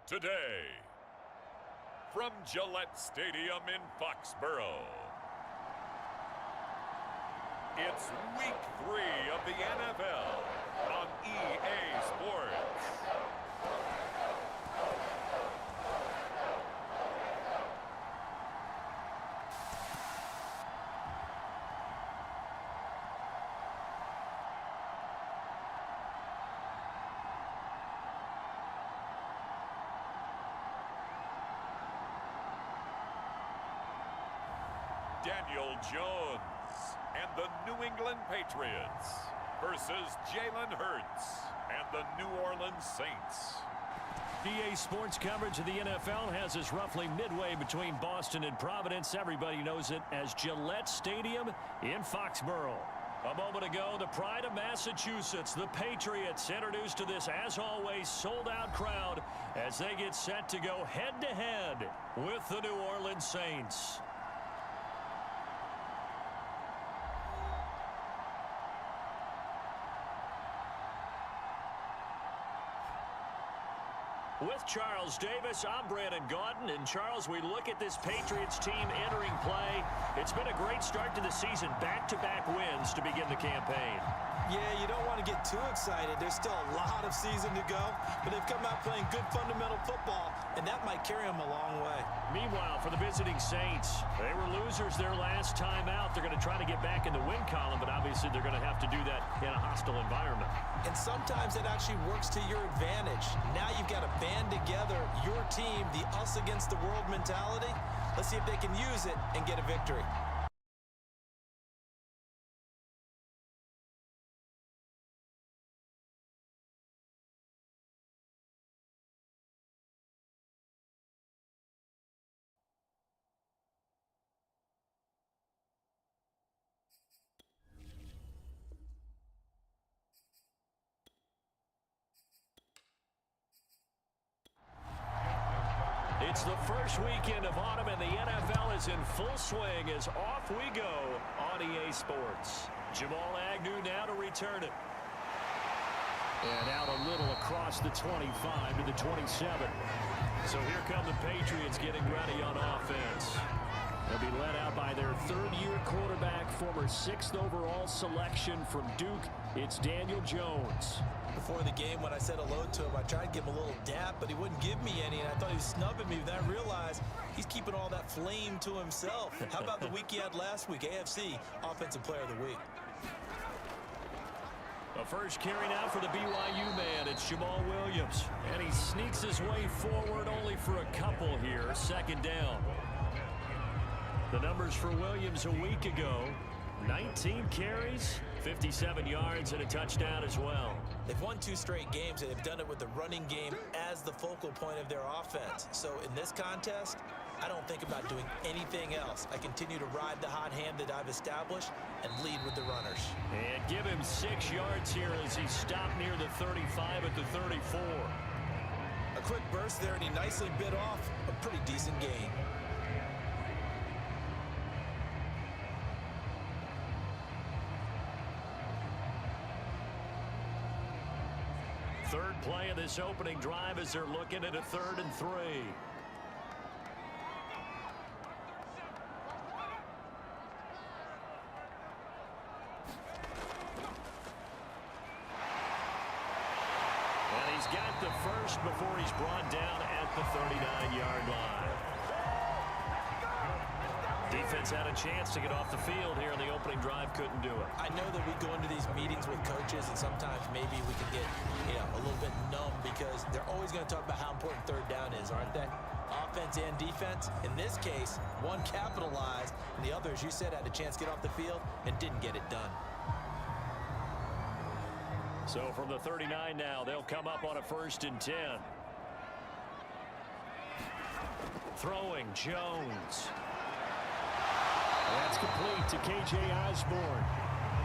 Today, from Gillette Stadium in Foxborough, it's Week 3 of the NFL on EA Sports. Daniel Jones and the New England Patriots versus Jalen Hurts and the New Orleans Saints. EA Sports coverage of the NFL has us roughly midway between Boston and Providence. Everybody knows it as Gillette Stadium in Foxborough. A moment ago, the pride of Massachusetts, the Patriots, introduced to this, as always, sold-out crowd as they get set to go head-to-head with the New Orleans Saints. With Charles Davis, I'm Brandon Gaudin. And Charles, we look at this Patriots team entering play. It's been a great start to the season. Back-to-back wins to begin the campaign. Yeah, you don't want to get too excited. There's still a lot of season to go, but they've come out playing good fundamental football, and that might carry them a long way. Meanwhile, for the visiting Saints, they were losers their last time out. They're going to try to get back in the win column, but obviously they're going to have to do that in a hostile environment. And sometimes it actually works to your advantage. Now you've got to band together your team, the us against the world mentality. Let's see if they can use it and get a victory. It's the first weekend of autumn, and the NFL is in full swing as off we go on EA Sports. Jamal Agnew now to return it. And out a little across the 25 to the 27. So here come the Patriots getting ready on offense. They'll be led out by their third-year quarterback, former 6th overall selection from Duke. It's Daniel Jones. Before the game, when I said hello to him, I tried to give him a little dap, but he wouldn't give me any, and I thought he was snubbing me. Then I realized he's keeping all that flame to himself. How about the week he had last week? AFC Offensive Player of the Week. A first carry now for the BYU man. It's Jamal Williams. And he sneaks his way forward only for a couple here. Second down. The numbers for Williams a week ago. 19 carries, 57 yards, and a touchdown as well. They've won 2 straight games, and they've done it with the running game as the focal point of their offense. So in this contest, I don't think about doing anything else. I continue to ride the hot hand that I've established and lead with the runners. And give him 6 yards here as he stopped near the 35 at the 34. A quick burst there, and he nicely bit off a pretty decent gain. Third play of this opening drive as they're looking at a 3rd and 3. And he's got the first before he's brought down at the 39-yard line. Defense had a chance to get off the field here in the opening drive, couldn't do it. I know that we go into these meetings with coaches, and sometimes maybe we can get, a little bit numb because they're always going to talk about how important 3rd down is, aren't they? Offense and defense. In this case, one capitalized, and the other, as you said, had a chance to get off the field and didn't get it done. So from the 39 now, they'll come up on a 1st and 10. Throwing, Jones. That's complete to K.J. Osborne.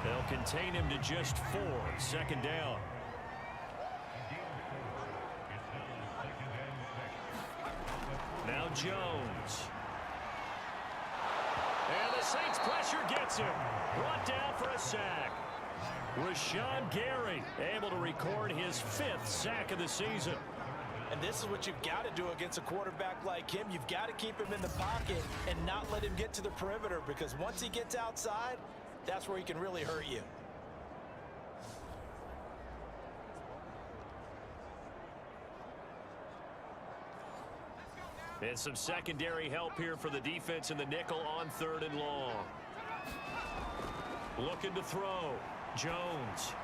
They'll contain him to just 4. Second down. Now Jones. And the Saints pressure gets him. Brought down for a sack. Rashawn Gary able to record his 5th sack of the season. And this is what you've got to do against a quarterback like him. You've got to keep him in the pocket and not let him get to the perimeter, because once he gets outside, that's where he can really hurt you. And some secondary help here for the defense in the nickel on 3rd and long. Looking to throw. Jones.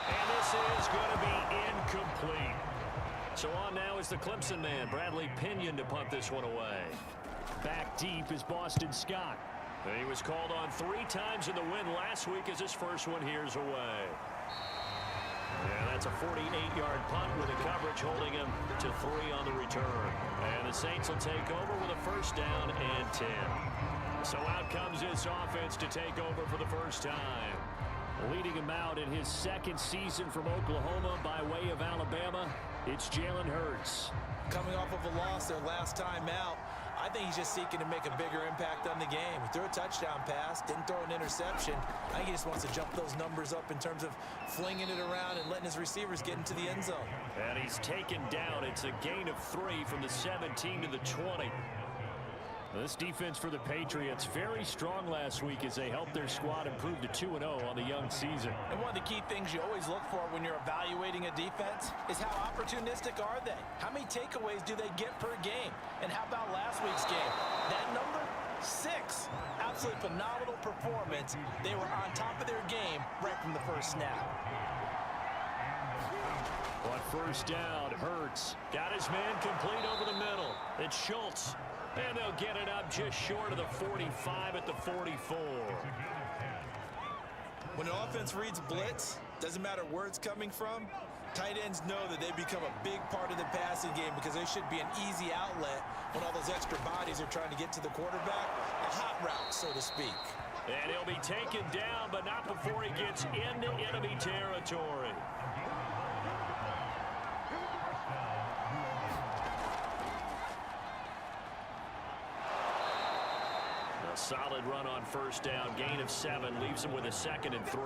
And this is going to be incomplete. So on now is the Clemson man, Bradley Pinion, to punt this one away. Back deep is Boston Scott. He was called on 3 times in the win last week as his first one here's away. And that's a 48-yard punt with the coverage holding him to 3 on the return. And the Saints will take over with a 1st down and 10. So out comes this offense to take over for the first time. Leading him out in his 2nd season from Oklahoma by way of Alabama, it's Jalen Hurts. Coming off of a loss their last time out, I think he's just seeking to make a bigger impact on the game. He threw a touchdown pass, didn't throw an interception. I think he just wants to jump those numbers up in terms of flinging it around and letting his receivers get into the end zone. And he's taken down. It's a gain of 3 from the 17 to the 20. This defense for the Patriots very strong last week as they helped their squad improve to 2-0 on the young season. And one of the key things you always look for when you're evaluating a defense is how opportunistic are they? How many takeaways do they get per game? And how about last week's game? That number, 6. Absolutely phenomenal performance. They were on top of their game right from the first snap. On 1st down, Hurts got his man complete over the middle. It's Schultz. And they'll get it up just short of the 45 at the 44. When an offense reads blitz, doesn't matter where it's coming from, tight ends know that they become a big part of the passing game because they should be an easy outlet when all those extra bodies are trying to get to the quarterback. A hot route, so to speak. And he'll be taken down, but not before he gets into enemy territory. Solid run on 1st down, gain of 7, leaves him with a 2nd and 3.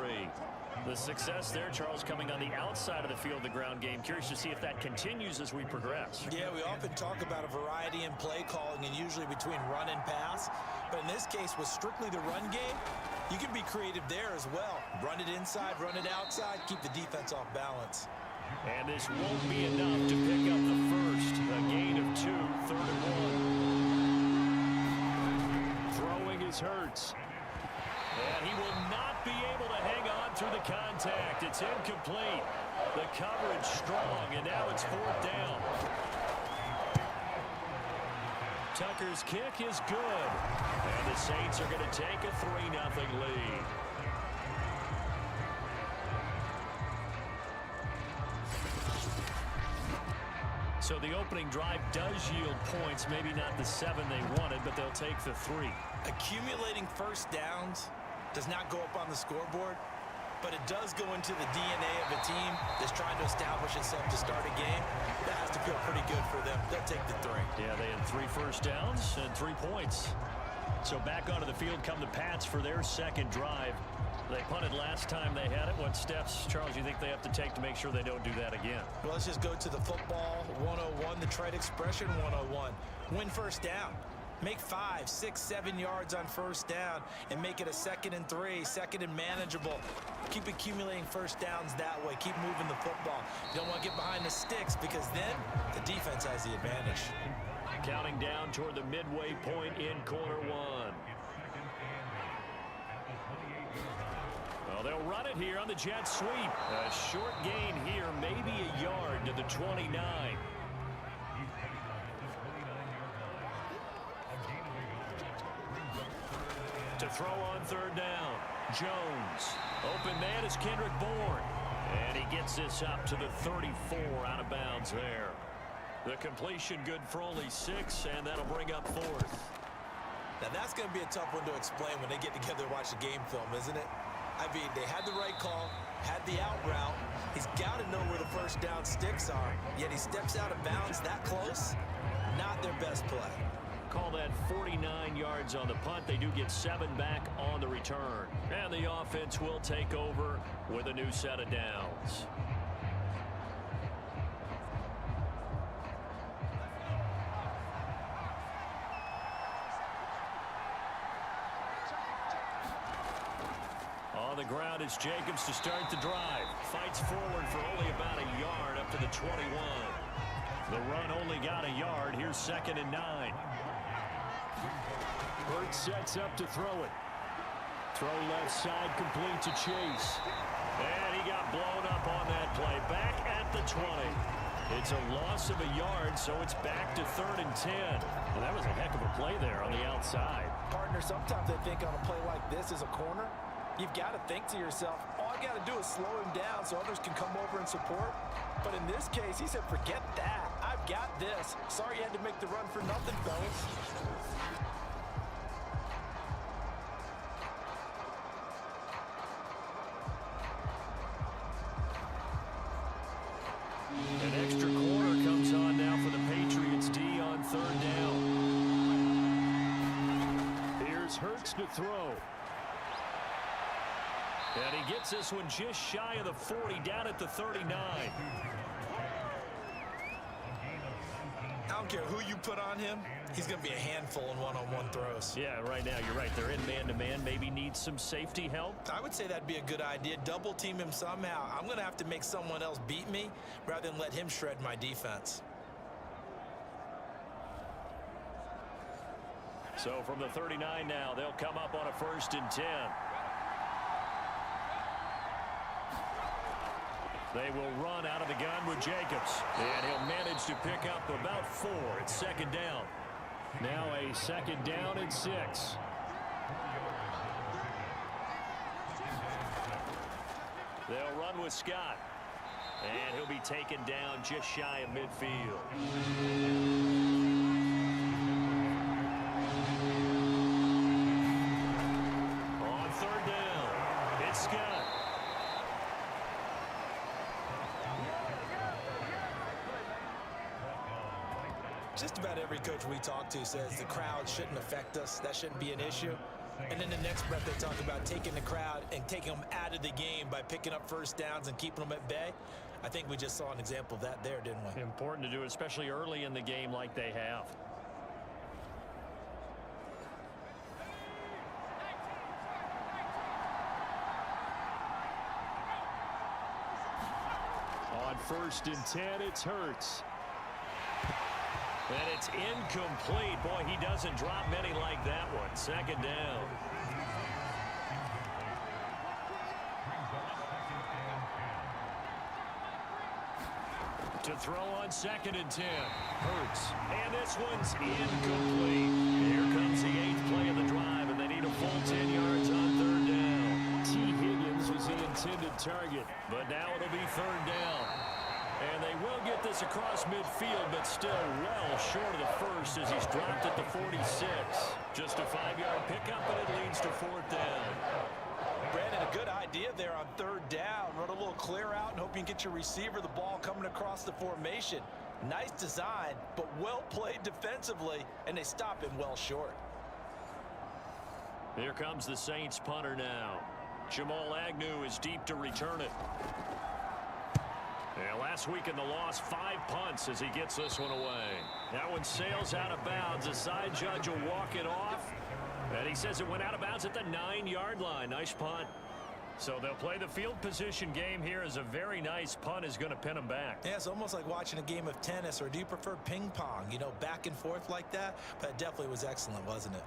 The success there, Charles, coming on the outside of the field, the ground game. Curious to see if that continues as we progress. Yeah, we often talk about a variety in play calling and usually between run and pass. But in this case, with strictly the run game, you can be creative there as well. Run it inside, run it outside, keep the defense off balance. And this won't be enough to pick up the first. A gain of 2, 3rd and 1. Hurts. And he will not be able to hang on through the contact. It's incomplete. The coverage strong, and now it's 4th down. Tucker's kick is good. And the Saints are going to take a 3-0 lead. So the opening drive does yield points, maybe not the 7 they wanted, but they'll take the 3. Accumulating 1st downs does not go up on the scoreboard, but it does go into the DNA of a team that's trying to establish itself to start a game. That has to feel pretty good for them. They'll take the 3. Yeah, they had 3 first downs and 3 points. So back onto the field come the Pats for their 2nd drive. They punted last time they had it. What steps, Charles, you think they have to take to make sure they don't do that again? Well, let's just go to the football 101, the trade expression 101. Win 1st down. Make 5, 6, 7 yards on 1st down and make it a 2nd and 3, 2nd and manageable. Keep accumulating 1st downs that way. Keep moving the football. You don't want to get behind the sticks because then the defense has the advantage. Counting down toward the midway point in quarter 1. Well, they'll run it here on the jet sweep. A short gain here, maybe a yard to the 29. To throw on 3rd down. Jones. Open man is Kendrick Bourne. And he gets this up to the 34 out of bounds there. The completion good for only 6, and that'll bring up 4th. Now, that's going to be a tough one to explain when they get together and watch the game film, isn't it? I mean, they had the right call, had the out route. He's got to know where the first down sticks are, yet he steps out of bounds that close. Not their best play. Call that 49 yards on the punt. They do get 7 back on the return. And the offense will take over with a new set of downs. On the ground, it's Jacobs to start the drive. Fights forward for only about a yard up to the 21. The run only got a yard. Here's 2nd and 9. Hurts sets up to throw it. Throw left side, complete to Chase. And he got blown up on that play. Back at the 20. It's a loss of a yard, so it's back to 3rd and 10. Well, that was a heck of a play there on the outside. Partner, sometimes I think on a play like this as a corner, you've got to think to yourself, all I got to do is slow him down so others can come over and support. But in this case, he said, forget that. I've got this. Sorry you had to make the run for nothing, fellas. An extra corner comes on now for the Patriots D on 3rd down. Here's Hurts to throw. And he gets this one just shy of the 40, down at the 39. I don't care who you put on him. He's going to be a handful in one-on-one throws. Yeah, right now, you're right. They're in man-to-man. Maybe needs some safety help. I would say that'd be a good idea. Double team him somehow. I'm going to have to make someone else beat me rather than let him shred my defense. So from the 39 now, they'll come up on a 1st and 10. They will run out of the gun with Jacobs. And he'll manage to pick up about 4. It's 2nd down. Now a 2nd down and 6. They'll run with Scott. And he'll be taken down just shy of midfield. On 3rd down, it's Scott. Just about every coach we talk to says the crowd shouldn't affect us. That shouldn't be an issue. And then the next breath they talk about taking the crowd and taking them out of the game by picking up first downs and keeping them at bay. I think we just saw an example of that there, didn't we? Important to do, especially early in the game like they have. On 1st and 10, it's Hurts. And it's incomplete. Boy, he doesn't drop many like that one. 2nd down. To throw on 2nd and 10. Hurts. And this one's incomplete. Here comes the 8th play of the drive, and they need a full 10 yards on 3rd down. T. Higgins was the intended target, but now it'll be 3rd down. And they will get this across midfield, but still well short of the 1st as he's dropped at the 46. Just a 5-yard pickup, and it leads to 4th down. Brandon, a good idea there on 3rd down. Run a little clear out and hope you can get your receiver the ball coming across the formation. Nice design, but well played defensively, and they stop him well short. Here comes the Saints punter now. Jamal Agnew is deep to return it. Yeah, last week in the loss, 5 punts as he gets this one away. That one sails out of bounds. The side judge will walk it off. And he says it went out of bounds at the 9-yard line. Nice punt. So they'll play the field position game here as a very nice punt is going to pin them back. Yeah, it's almost like watching a game of tennis, or do you prefer ping pong? You know, back and forth like that? But it definitely was excellent, wasn't it?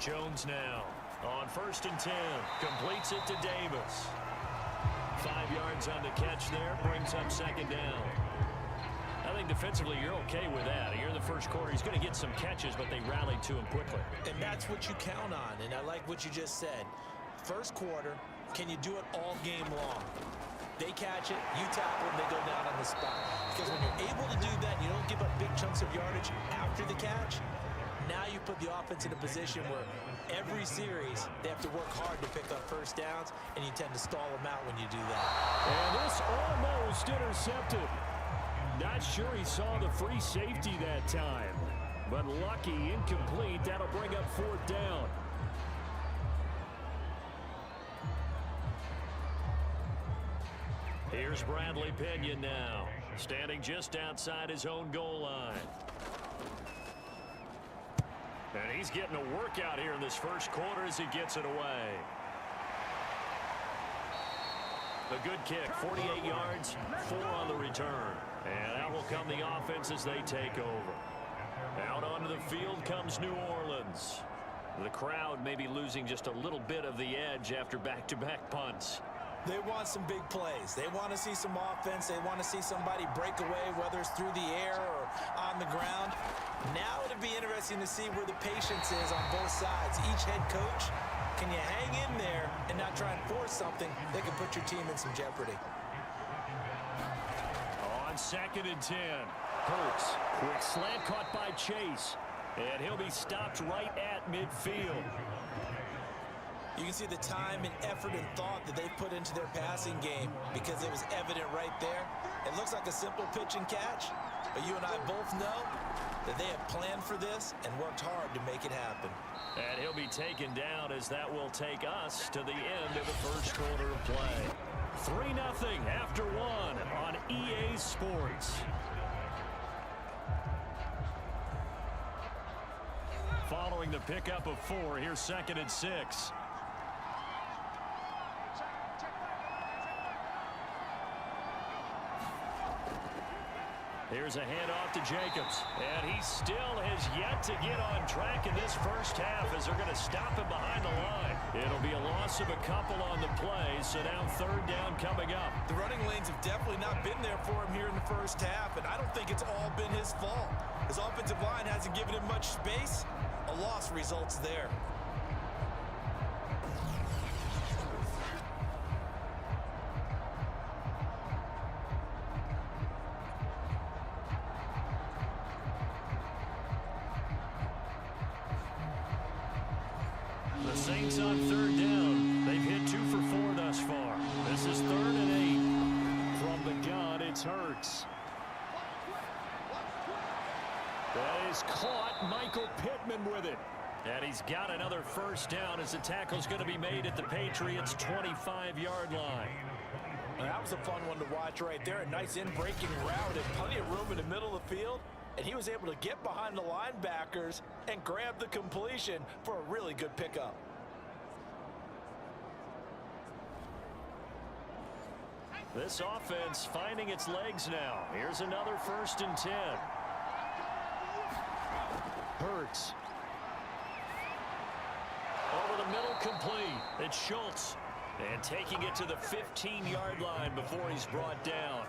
Jones now on 1st and 10. Completes it to Davis. 5 yards on the catch there. Brings up 2nd down. Now think defensively you're okay with that. Here in the first quarter, he's going to get some catches, but they rallied to him quickly. And that's what you count on, and I like what you just said. First quarter, can you do it all game long? They catch it, you tackle them, they go down on the spot. Because when you're able to do that, you don't give up big chunks of yardage after the catch. Now you put the offense in a position where every series they have to work hard to pick up first downs, and you tend to stall them out when you do that. And this almost intercepted. Not sure he saw the free safety that time, but lucky, incomplete. That'll bring up fourth down. Here's Bradley Pinion now, standing just outside his own goal line. And he's getting a workout here in this first quarter as he gets it away. A good kick, 48 yards, 4 on the return. And out will come the offense as they take over. Out onto the field comes New Orleans. The crowd may be losing just a little bit of the edge after back-to-back punts. They want some big plays. They want to see some offense. They want to see somebody break away, whether it's through the air or on the ground. Now it'll be interesting to see where the patience is on both sides. Each head coach, can you hang in there and not try and force something that can put your team in some jeopardy? On 2nd and 10, Hurts, quick slant caught by Chase, and he'll be stopped right at midfield. You can see the time and effort and thought that they put into their passing game because it was evident right there. It looks like a simple pitch and catch, but you and I both know that they have planned for this and worked hard to make it happen. And he'll be taken down as that will take us to the end of the first quarter of play. 3-0 after 1 on EA Sports. Following the pickup of 4, here's 2nd and 6. Here's a handoff to Jacobs, and he still has yet to get on track in this first half as they're going to stop him behind the line. It'll be a loss of a couple on the play, so now 3rd down coming up. The running lanes have definitely not been there for him here in the first half, and I don't think it's all been his fault. His offensive line hasn't given him much space. A loss results there. The Saints on 3rd down. They've hit 2 for 4 thus far. This is 3rd and 8. From the gun, it's Hurts. That is caught. Michael Pittman with it. And he's got another first down as the tackle's going to be made at the Patriots' 25-yard line. That was a fun one to watch right there. A nice in-breaking route and plenty of room in the middle of the field. And he was able to get behind the linebackers and grab the completion for a really good pickup. This offense finding its legs now. Here's another 1st and 10. Hurts. Over the middle, complete. It's Schultz. And taking it to the 15-yard line before he's brought down.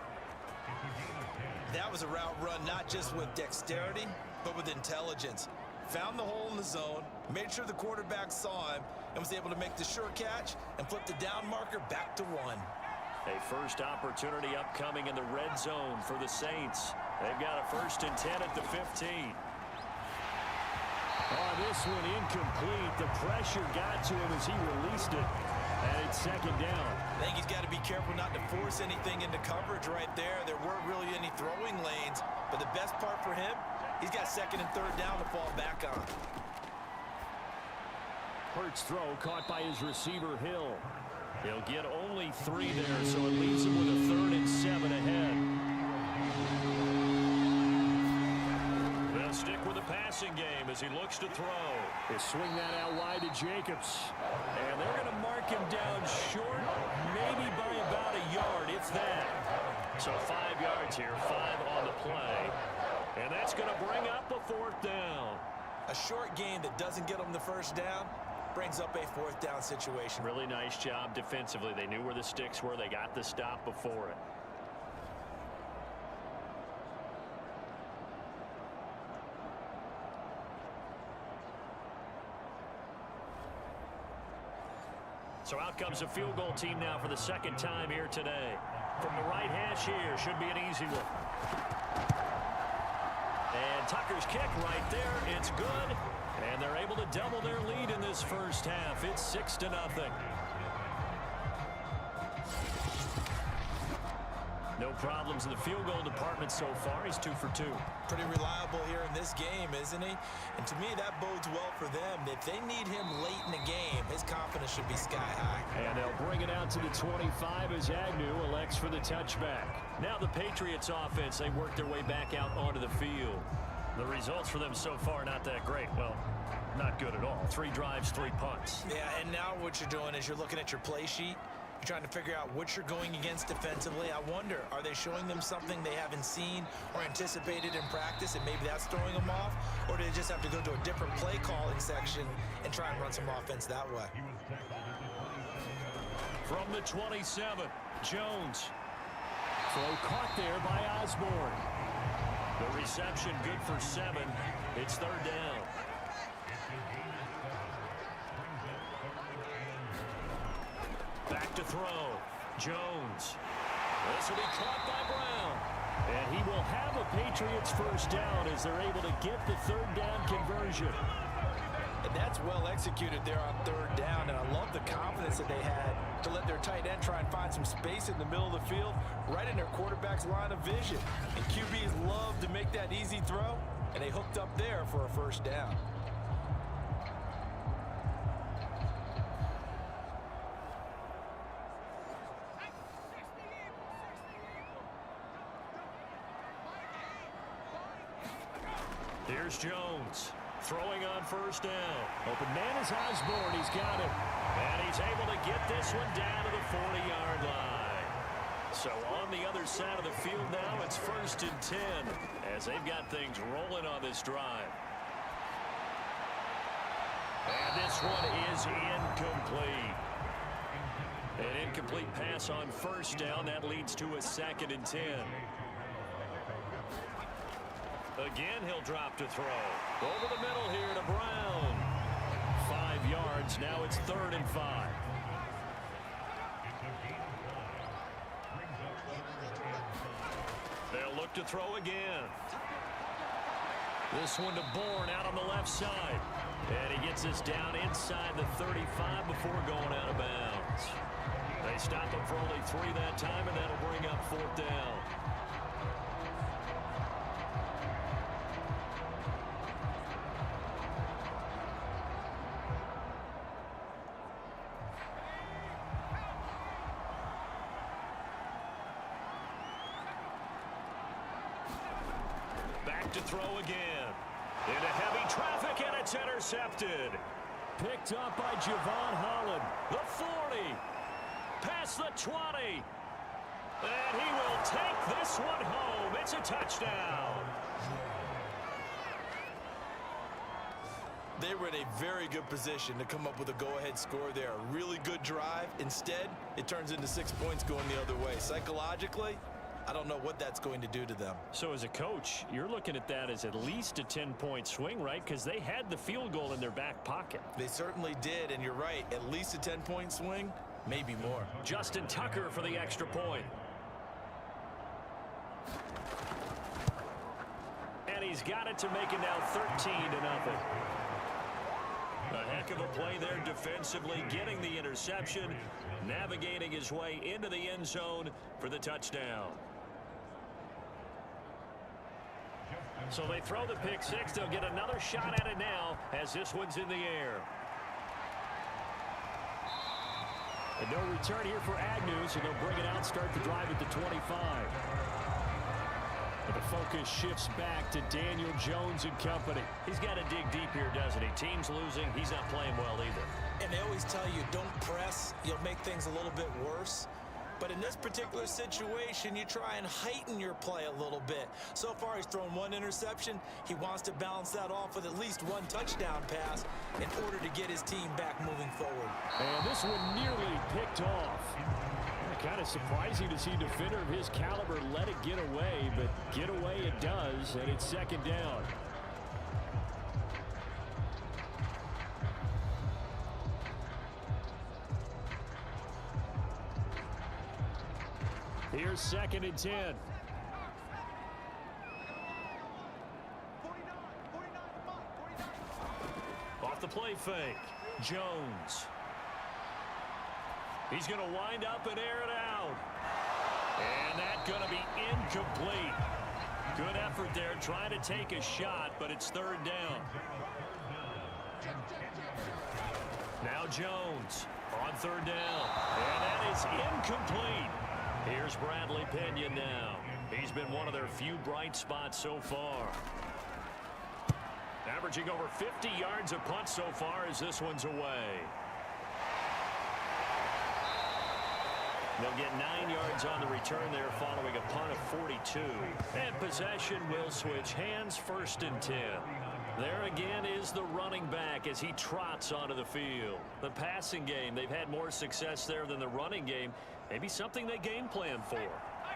That was a route run not just with dexterity, but with intelligence. Found the hole in the zone, made sure the quarterback saw him, and was able to make the sure catch and flip the down marker back to 1. A first opportunity upcoming in the red zone for the Saints. They've got a 1st and 10 at the 15. Oh, this one incomplete. The pressure got to him as he released it. And it's 2nd down. I think he's got to be careful not to force anything into coverage right there. There weren't really any throwing lanes. But the best part for him, he's got 2nd and 3rd down to fall back on. Hurts throw caught by his receiver, Hill. He'll get only 3 there, so it leaves him with a 3rd and 7 ahead. They'll stick with the passing game as he looks to throw. They swing that out wide to Jacobs. And they're going to mark him down short, maybe by about a yard, if that. So 5 yards here, 5 on the play. And that's going to bring up a 4th down. A short gain that doesn't get him the first down brings up a 4th down situation. Really nice job defensively. They knew where the sticks were. They got the stop before it. So out comes a field goal team now for the second time here today. From the right hash here, should be an easy one. And Tucker's kick right there, it's good. And they're able to double their lead in this first half. It's 6-0. No problems in the field goal department so far. He's 2 for 2. Pretty reliable here in this game, isn't he? And to me, that bodes well for them. If they need him late in the game, his confidence should be sky high. And they'll bring it out to the 25 as Agnew elects for the touchback. Now the Patriots offense, they work their way back out onto the field. The results for them so far, not that great. Well, not good at all. 3 drives, 3 punts. Yeah, and now what you're doing is you're looking at your play sheet. You're trying to figure out what you're going against defensively. I wonder, are they showing them something they haven't seen or anticipated in practice, and maybe that's throwing them off? Or do they just have to go to a different play calling section and try and run some offense that way? From the 27, Jones. Throw caught there by Osborne. The reception good for 7. It's 3rd down. Back to throw. Jones. This will be caught by Brown. And he will have a Patriots first down as they're able to get the 3rd down conversion. And that's well executed there on 3rd down. And I love the confidence that they had to let their tight end try and find some space in the middle of the field, right in their quarterback's line of vision. And QBs love to make that easy throw, and they hooked up there for a first down. Here's Jones. Throwing on first down. Open man is Osborne. He's got it. And he's able to get this one down to the 40-yard line. So on the other side of the field now, it's 1st and 10 as they've got things rolling on this drive. And this one is incomplete. An incomplete pass on first down. That leads to a 2nd and 10. Again, he'll drop to throw. Over the middle here to Brown. 5 yards. Now it's 3rd and 5. They'll look to throw again. This one to Bourne out on the left side. And he gets us down inside the 35 before going out of bounds. They stop him for only 3 that time, and that'll bring up 4th down. Back to throw again. Into heavy traffic, and it's intercepted. Picked up by Javon Holland. The 40. Past the 20. And he will take this one home. It's a touchdown. They were in a very good position to come up with a go-ahead score there. A really good drive. Instead, it turns into 6 points going the other way. Psychologically, I don't know what that's going to do to them. So as a coach, you're looking at that as at least a 10-point swing, right? Because they had the field goal in their back pocket. They certainly did, and you're right. At least a 10-point swing, maybe more. Justin Tucker for the extra point. And he's got it to make it now 13-0. A heck of a play there defensively, getting the interception, navigating his way into the end zone for the touchdown. So they throw the pick 6. They'll get another shot at it now as this one's in the air. And no return here for Agnew, so they'll bring it out, start the drive at the 25. But the focus shifts back to Daniel Jones and company. He's got to dig deep here, doesn't he? Team's losing. He's not playing well either. And they always tell you, don't press. You'll make things a little bit worse. But in this particular situation, you try and heighten your play a little bit. So far, he's thrown 1 interception. He wants to balance that off with at least 1 touchdown pass in order to get his team back moving forward. And this one nearly picked off. Kind of surprising to see a defender of his caliber let it get away, but get away it does, and it's 2nd down. Here's 2nd and 10. Off the play fake. Jones. He's going to wind up and air it out. And that's going to be incomplete. Good effort there trying to take a shot, but it's 3rd down. Now Jones on 3rd down. And that is incomplete. Here's Bradley Pinion now. He's been one of their few bright spots so far. Averaging over 50 yards a punt so far as this one's away. They'll get 9 yards on the return there following a punt of 42. And possession will switch hands, 1st and 10. There again is the running back as he trots onto the field. The passing game, they've had more success there than the running game. Maybe something they game plan for.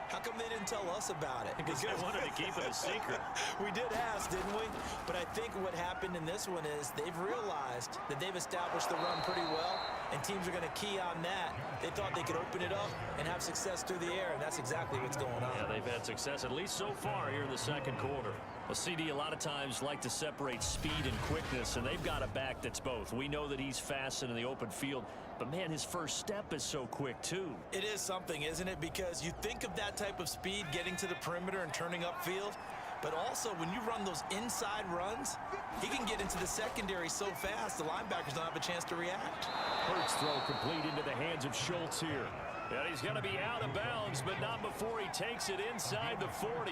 How come they didn't tell us about it? Because they wanted to keep it a secret. We did ask, didn't we? But I think what happened in this one is they've realized that they've established the run pretty well, and teams are going to key on that. They thought they could open it up and have success through the air, and that's exactly what's going on. Yeah, they've had success, at least so far here in the 2nd quarter. Well, CD a lot of times like to separate speed and quickness, and they've got a back that's both. We know that he's fast and in the open field, but, man, his first step is so quick, too. It is something, isn't it? Because you think of that type of speed getting to the perimeter and turning upfield, but also when you run those inside runs, he can get into the secondary so fast the linebackers don't have a chance to react. Hurts throw complete into the hands of Schultz here. And he's going to be out of bounds, but not before he takes it inside the 40.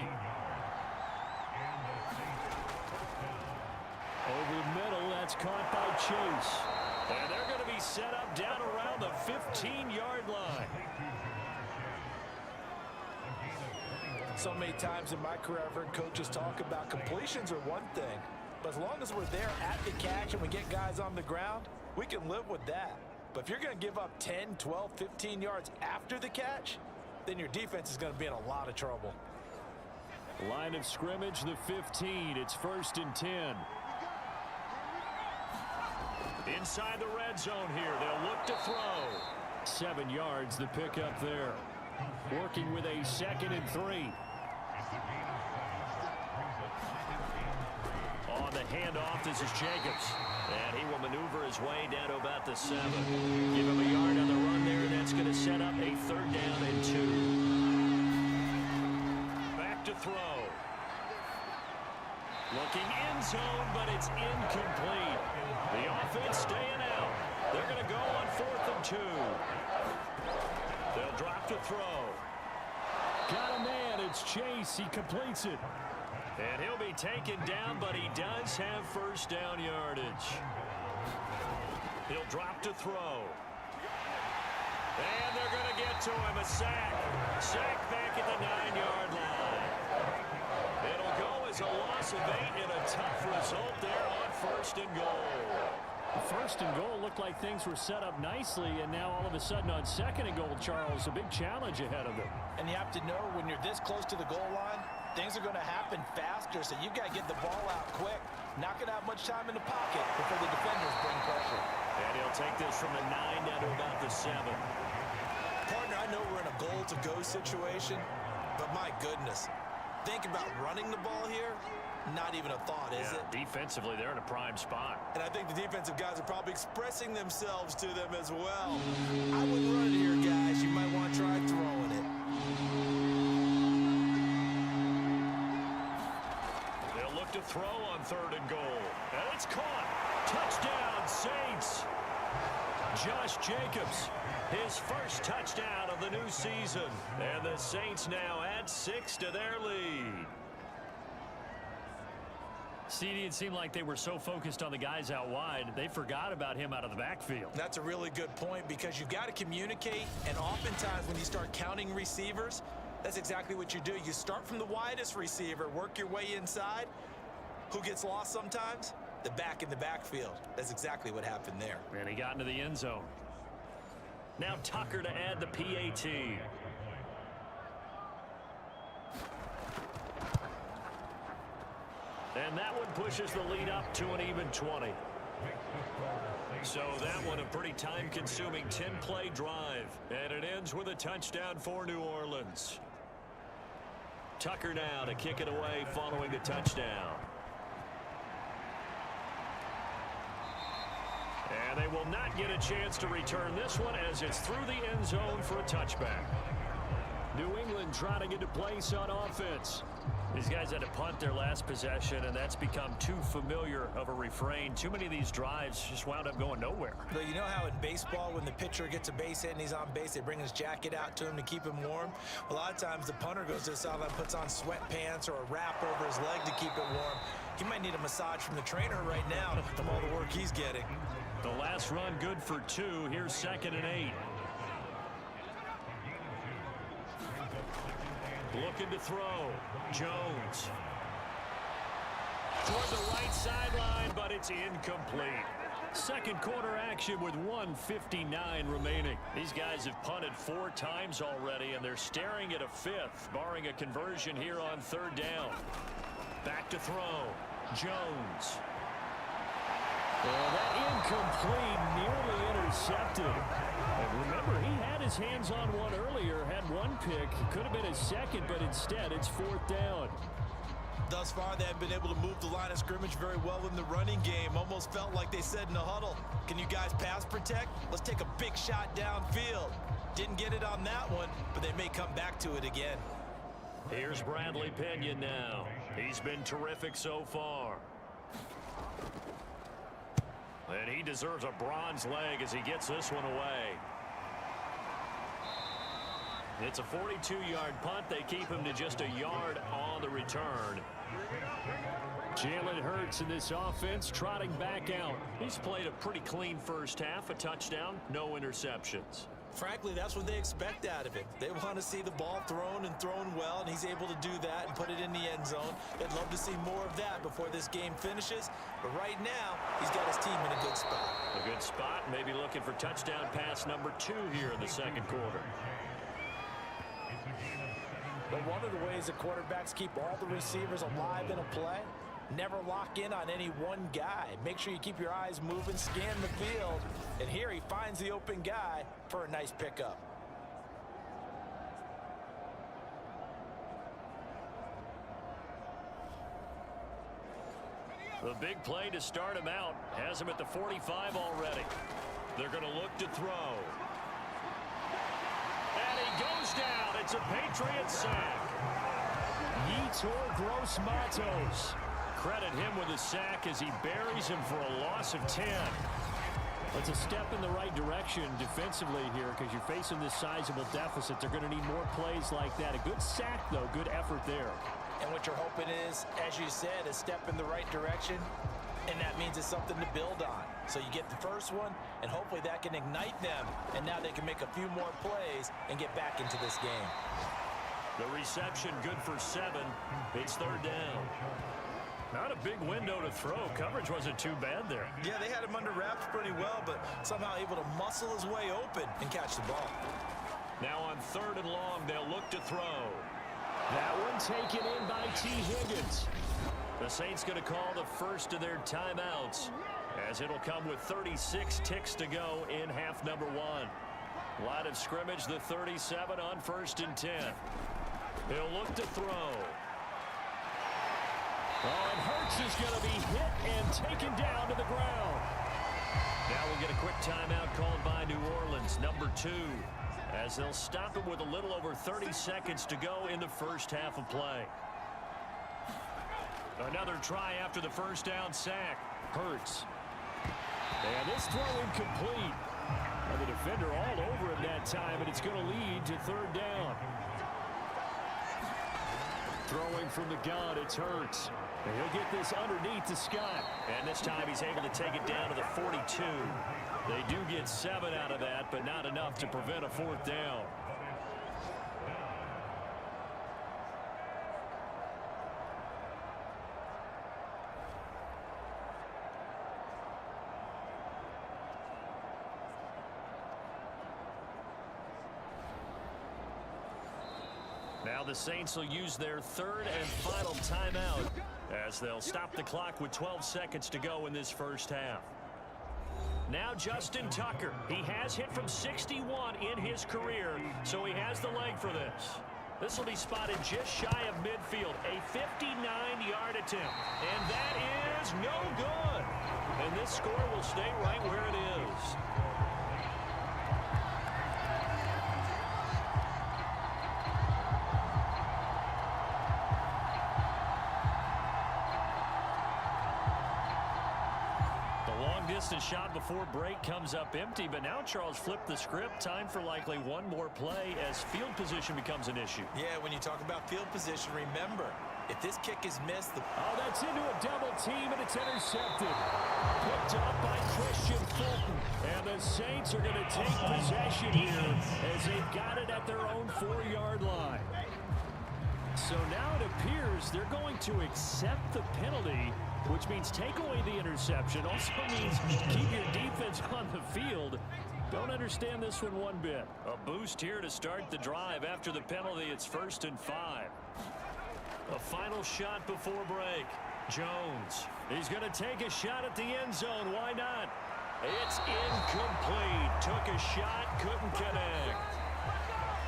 Over the middle, that's caught by Chase. And they're going to be set up down around the 15-yard line. So many times in my career, I've heard coaches talk about completions are one thing, but as long as we're there at the catch and we get guys on the ground, we can live with that. But if you're going to give up 10, 12, 15 yards after the catch, then your defense is going to be in a lot of trouble. Line of scrimmage, the 15. It's 1st and 10. Inside the red zone here. They'll look to throw. 7 yards, the pickup there. Working with a 2nd and 3. On the handoff, this is Jacobs. And he will maneuver his way down to about the 7. Give him a yard on the run there. That's going to set up a 3rd down and 2. Back to throw. Looking end zone, but it's incomplete. The offense staying out. They're going to go on 4th and 2. They'll drop to throw. Got a man. It's Chase. He completes it. And he'll be taken down, but he does have 1st down yardage. He'll drop to throw. And they're going to get to him. A sack. Sack back at the 9-yard line. It'll go as a loss of 8 and a tough result there on 1st and goal. 1st and goal looked like things were set up nicely, and now all of a sudden on 2nd and goal, Charles, a big challenge ahead of them. And you have to know when you're this close to the goal line, things are going to happen faster, so you've got to get the ball out quick. Not going to have much time in the pocket before the defenders bring pressure. And he'll take this from the 9 down to about the 7. Partner, I know we're in a goal-to-go situation, but my goodness, think about running the ball here. Not even a thought, is it? Defensively, they're in a prime spot. And I think the defensive guys are probably expressing themselves to them as well. I wouldn't run it here, guys. You might want to try throwing it. They'll look to throw on 3rd and goal. And it's caught. Touchdown, Saints. Josh Jacobs, his 1st touchdown of the new season. And the Saints now add 6 to their lead. CD, it seemed like they were so focused on the guys out wide, they forgot about him out of the backfield. That's a really good point because you've got to communicate, and oftentimes when you start counting receivers, that's exactly what you do. You start from the widest receiver, work your way inside. Who gets lost sometimes? The back in the backfield. That's exactly what happened there. And he got into the end zone. Now Tucker to add the PAT. And that one pushes the lead up to an even 20. So that one a pretty time-consuming 10-play drive. And it ends with a touchdown for New Orleans. Tucker now to kick it away following the touchdown. And they will not get a chance to return this one as it's through the end zone for a touchback. New England trying to get to place on offense. These guys had to punt their last possession, and that's become too familiar of a refrain. Too many of these drives just wound up going nowhere. But you know how in baseball, when the pitcher gets a base hit and he's on base, they bring his jacket out to him to keep him warm? A lot of times the punter goes to the sideline, puts on sweatpants or a wrap over his leg to keep it warm. He might need a massage from the trainer right now from all the work he's getting. The last run good for 2. Here's 2nd and 8. Looking to throw. Jones. Toward the right sideline, but it's incomplete. Second quarter action with 1:59 remaining. These guys have punted 4 times already, and they're staring at a 5th, barring a conversion here on 3rd down. Back to throw. Jones. That incomplete, nearly intercepted. And remember, he had his hands on one earlier, had one pick. Could have been his second, but instead it's 4th down. Thus far, they have been able to move the line of scrimmage very well in the running game. Almost felt like they said in the huddle, can you guys pass protect? Let's take a big shot downfield. Didn't get it on that one, but they may come back to it again. Here's Bradley Pinion now. He's been terrific so far. And he deserves a bronze leg as he gets this one away. It's a 42-yard punt. They keep him to just a yard on the return. Jalen Hurts in this offense trotting back out. He's played a pretty clean first half, a touchdown, no interceptions. Frankly, that's what they expect out of it. They want to see the ball thrown and thrown well, and he's able to do that and put it in the end zone. They'd love to see more of that before this game finishes. But right now, he's got his team in a good spot. A good spot, maybe looking for touchdown pass number 2 here in the second quarter. But one of the ways the quarterbacks keep all the receivers alive in a play, never lock in on any one guy. Make sure you keep your eyes moving, scan the field. And here he finds the open guy for a nice pickup. The big play to start him out has him at the 45 already. They're going to look to throw. And he goes down. It's a Patriots sack. Yetur Gross-Matos. Credit him with a sack as he buries him for a loss of 10. It's a step in the right direction defensively here because you're facing this sizable deficit. They're going to need more plays like that. A good sack, though. Good effort there. And what you're hoping is, as you said, a step in the right direction, and that means it's something to build on. So you get the first one, and hopefully that can ignite them, and now they can make a few more plays and get back into this game. The reception good for 7. It's 3rd down. Not a big window to throw. Coverage wasn't too bad there. Yeah, they had him under wraps pretty well, but somehow able to muscle his way open and catch the ball. Now on 3rd and long, they'll look to throw. That one taken in by T. Higgins. The Saints going to call the first of their timeouts as it'll come with 36 ticks to go in half number 1. Line of scrimmage, the 37 on 1st and 10. He'll look to throw. Oh, and Hurts is going to be hit and taken down to the ground. Now we'll get a quick timeout called by New Orleans, number 2, as they'll stop him with a little over 30 seconds to go in the first half of play. Another try after the first down sack. Hurts. And this throw incomplete. And the defender all over him that time, and it's going to lead to 3rd down. Throwing from the gun, it's Hurts. And he'll get this underneath to Scott. And this time he's able to take it down to the 42. They do get 7 out of that, but not enough to prevent a 4th down. Now the Saints will use their 3rd and final timeout as they'll stop the clock with 12 seconds to go in this first half. Now Justin Tucker. He has hit from 61 in his career, so he has the leg for this. This will be spotted just shy of midfield, a 59-yard attempt. And that is no good. And this score will stay right where it is. Distance shot before break comes up empty, but now Charles flipped the script. Time for likely one more play as field position becomes an issue. Yeah, when you talk about field position, remember, if this kick is missed... Oh, that's into a double team, and it's intercepted. Picked up by Christian Fulton. And the Saints are going to take possession here as they've got it at their own 4-yard line. So now it appears they're going to accept the penalty, which means take away the interception. Also means keep your defense on the field. Don't understand this one bit. A boost here to start the drive. After the penalty, it's 1st and 5. A final shot before break. Jones. He's going to take a shot at the end zone. Why not? It's incomplete. Took a shot, couldn't connect.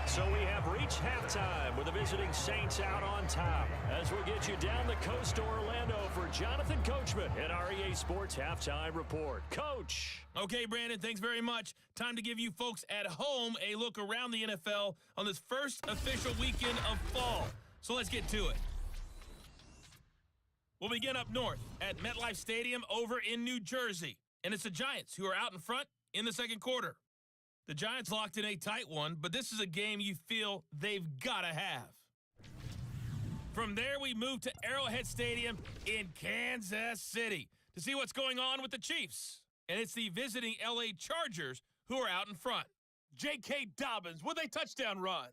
So we have reached halftime with the visiting Saints out on top. As we get you down the coast to Orlando for Jonathan Coachman at our EA Sports Halftime Report. Coach. Okay, Brandon, thanks very much. Time to give you folks at home a look around the NFL on this first official weekend of fall. So let's get to it. We'll begin up north at MetLife Stadium over in New Jersey. And it's the Giants who are out in front in the second quarter. The Giants locked in a tight one, but this is a game you feel they've got to have. From there, we move to Arrowhead Stadium in Kansas City to see what's going on with the Chiefs. And it's the visiting LA Chargers who are out in front. J.K. Dobbins with a touchdown run.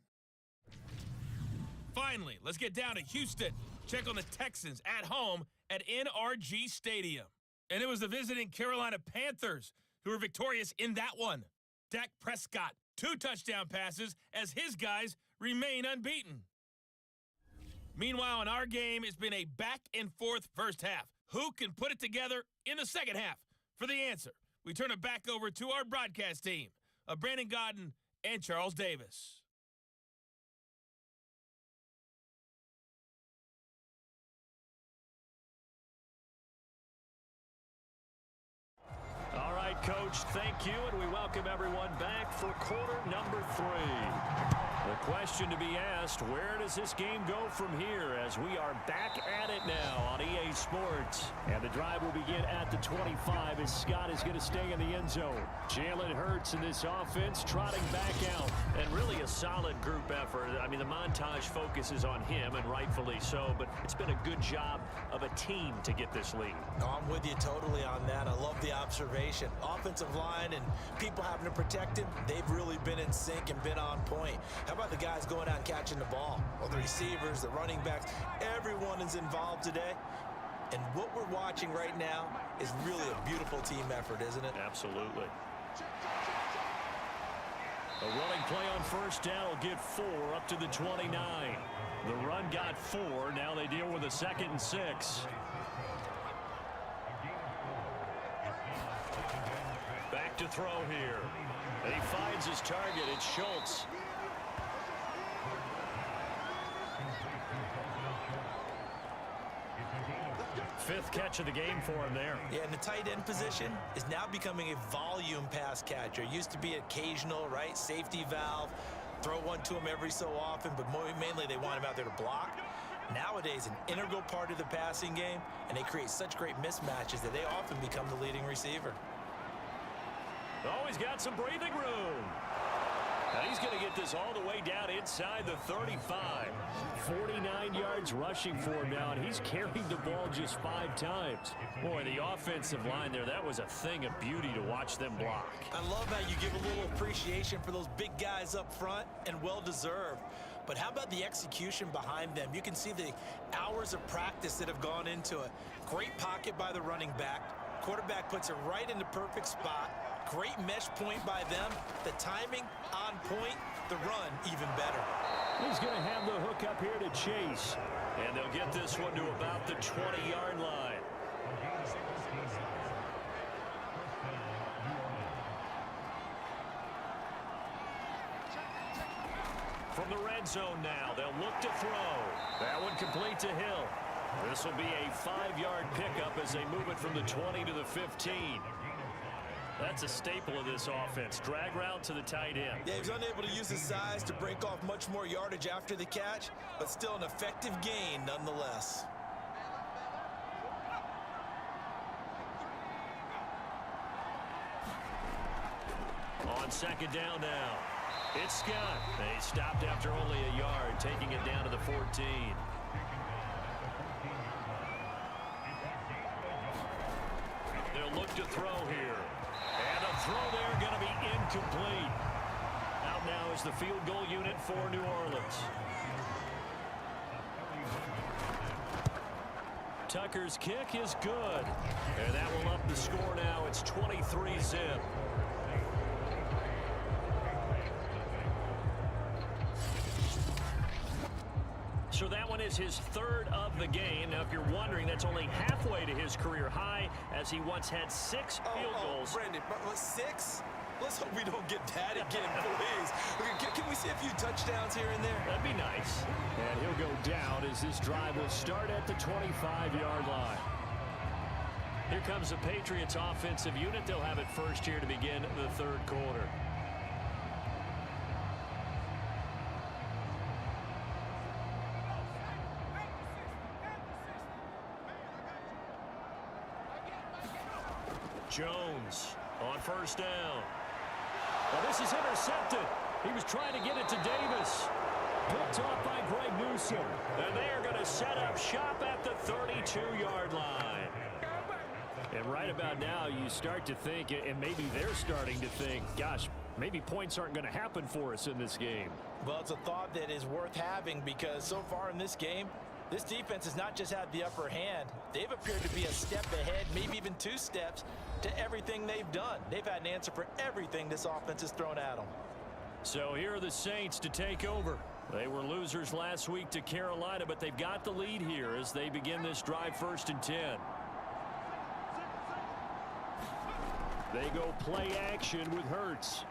Finally, let's get down to Houston. Check on the Texans at home at NRG Stadium. And it was the visiting Carolina Panthers who were victorious in that one. Dak Prescott, 2 touchdown passes as his guys remain unbeaten. Meanwhile, in our game, it's been a back-and-forth first half. Who can put it together in the second half? For the answer, we turn it back over to our broadcast team of Brandon Godden and Charles Davis. All right, Coach, thank you, and we welcome everyone back for quarter number 3. The question to be asked, where does this game go from here as we are back at it now on EA Sports? And the drive will begin at the 25 as Scott is going to stay in the end zone. Jalen Hurts in this offense trotting back out. And really a solid group effort. I mean, the montage focuses on him, and rightfully so, but it's been a good job of a team to get this lead. Oh, I'm with you totally on that. I love the observation. Offensive line and people having to protect him, they've really been in sync and been on point. How about the guys going out and catching the ball? Well, the receivers, the running backs, everyone is involved today. And what we're watching right now is really a beautiful team effort, isn't it? Absolutely. A running play on first down will get 4 up to the 29. The run got 4. Now they deal with a 2nd and 6. Back to throw here. And he finds his target. It's Schultz. Fifth catch of the game for him there. Yeah, and the tight end position is now becoming a volume pass catcher. Used to be occasional, right? Safety valve. Throw one to him every so often, but mainly they want him out there to block. Nowadays, an integral part of the passing game, and they create such great mismatches that they often become the leading receiver. Oh, he's got some breathing room. And he's going to get this all the way down inside the 35. 49 yards rushing for him now, and he's carried the ball just 5 times. Boy, the offensive line there, that was a thing of beauty to watch them block. I love how you give a little appreciation for those big guys up front, and well-deserved. But how about the execution behind them? You can see the hours of practice that have gone into it. Great pocket by the running back. Quarterback puts it right in the perfect spot. Great mesh point by them. The timing on point. The run even better. He's going to have the hook up here to Chase. And they'll get this one to about the 20-yard line. From the red zone now, they'll look to throw. That one complete to Hill. This will be a 5-yard pickup as they move it from the 20 to the 15. That's a staple of this offense. Drag route to the tight end. Yeah, he was unable to use his size to break off much more yardage after the catch, but still an effective gain nonetheless. On second down now. It's Scott. They stopped after only a yard, taking it down to the 14. They'll look to throw here. And a throw there going to be incomplete. Out now is the field goal unit for New Orleans. Tucker's kick is good. And that will up the score now. It's 23-zip. So that one is his third of the game. Now, if you're wondering, that's only halfway to his career high, as he once had 6 field goals. Brandon, 6? Let's hope we don't get that again, please. Can we see a few touchdowns here and there? That'd be nice. And he'll go down as this drive will start at the 25-yard line. Here comes the Patriots offensive unit. They'll have it first here to begin the third quarter. Jones on first down. Well, this is intercepted. He was trying to get it to Davis. Picked off by Greg Newsome. And they are going to set up shop at the 32-yard line. And right about now, you start to think, and maybe they're starting to think, gosh, maybe points aren't going to happen for us in this game. Well, it's a thought that is worth having because so far in this game, this defense has not just had the upper hand. They've appeared to be a step ahead, maybe even 2 steps, to everything they've done. They've had an answer for everything this offense has thrown at them. So here are the Saints to take over. They were losers last week to Carolina, but they've got the lead here as they begin this drive 1st and 10. They go play action with Hurts.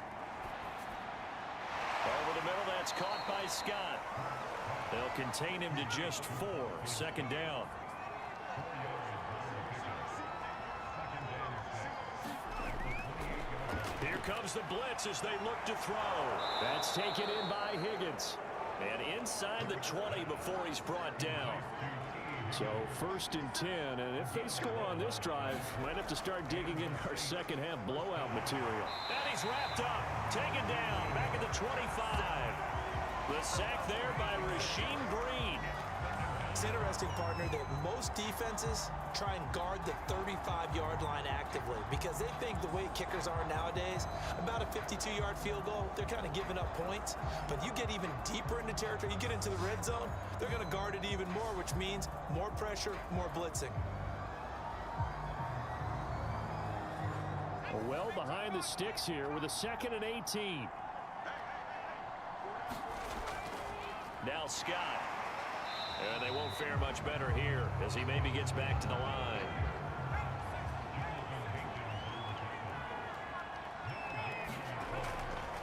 Over the middle, that's caught by Scott. They'll contain him to just 4. Second down. Here comes the blitz as they look to throw. That's taken in by Higgins. And inside the 20 before he's brought down. So 1st and 10, and if they score on this drive, might have to start digging in our second half blowout material. And he's wrapped up, taken down, back at the 25. The sack there by Rasheem Green. It's interesting, partner, that most defenses try and guard the 35-yard line actively because they think the way kickers are nowadays, about a 52-yard field goal, they're kind of giving up points. But you get even deeper into territory, you get into the red zone, they're going to guard it even more, which means more pressure, more blitzing. Well behind the sticks here with a 2nd and 18. Now Scott. And they won't fare much better here as he maybe gets back to the line.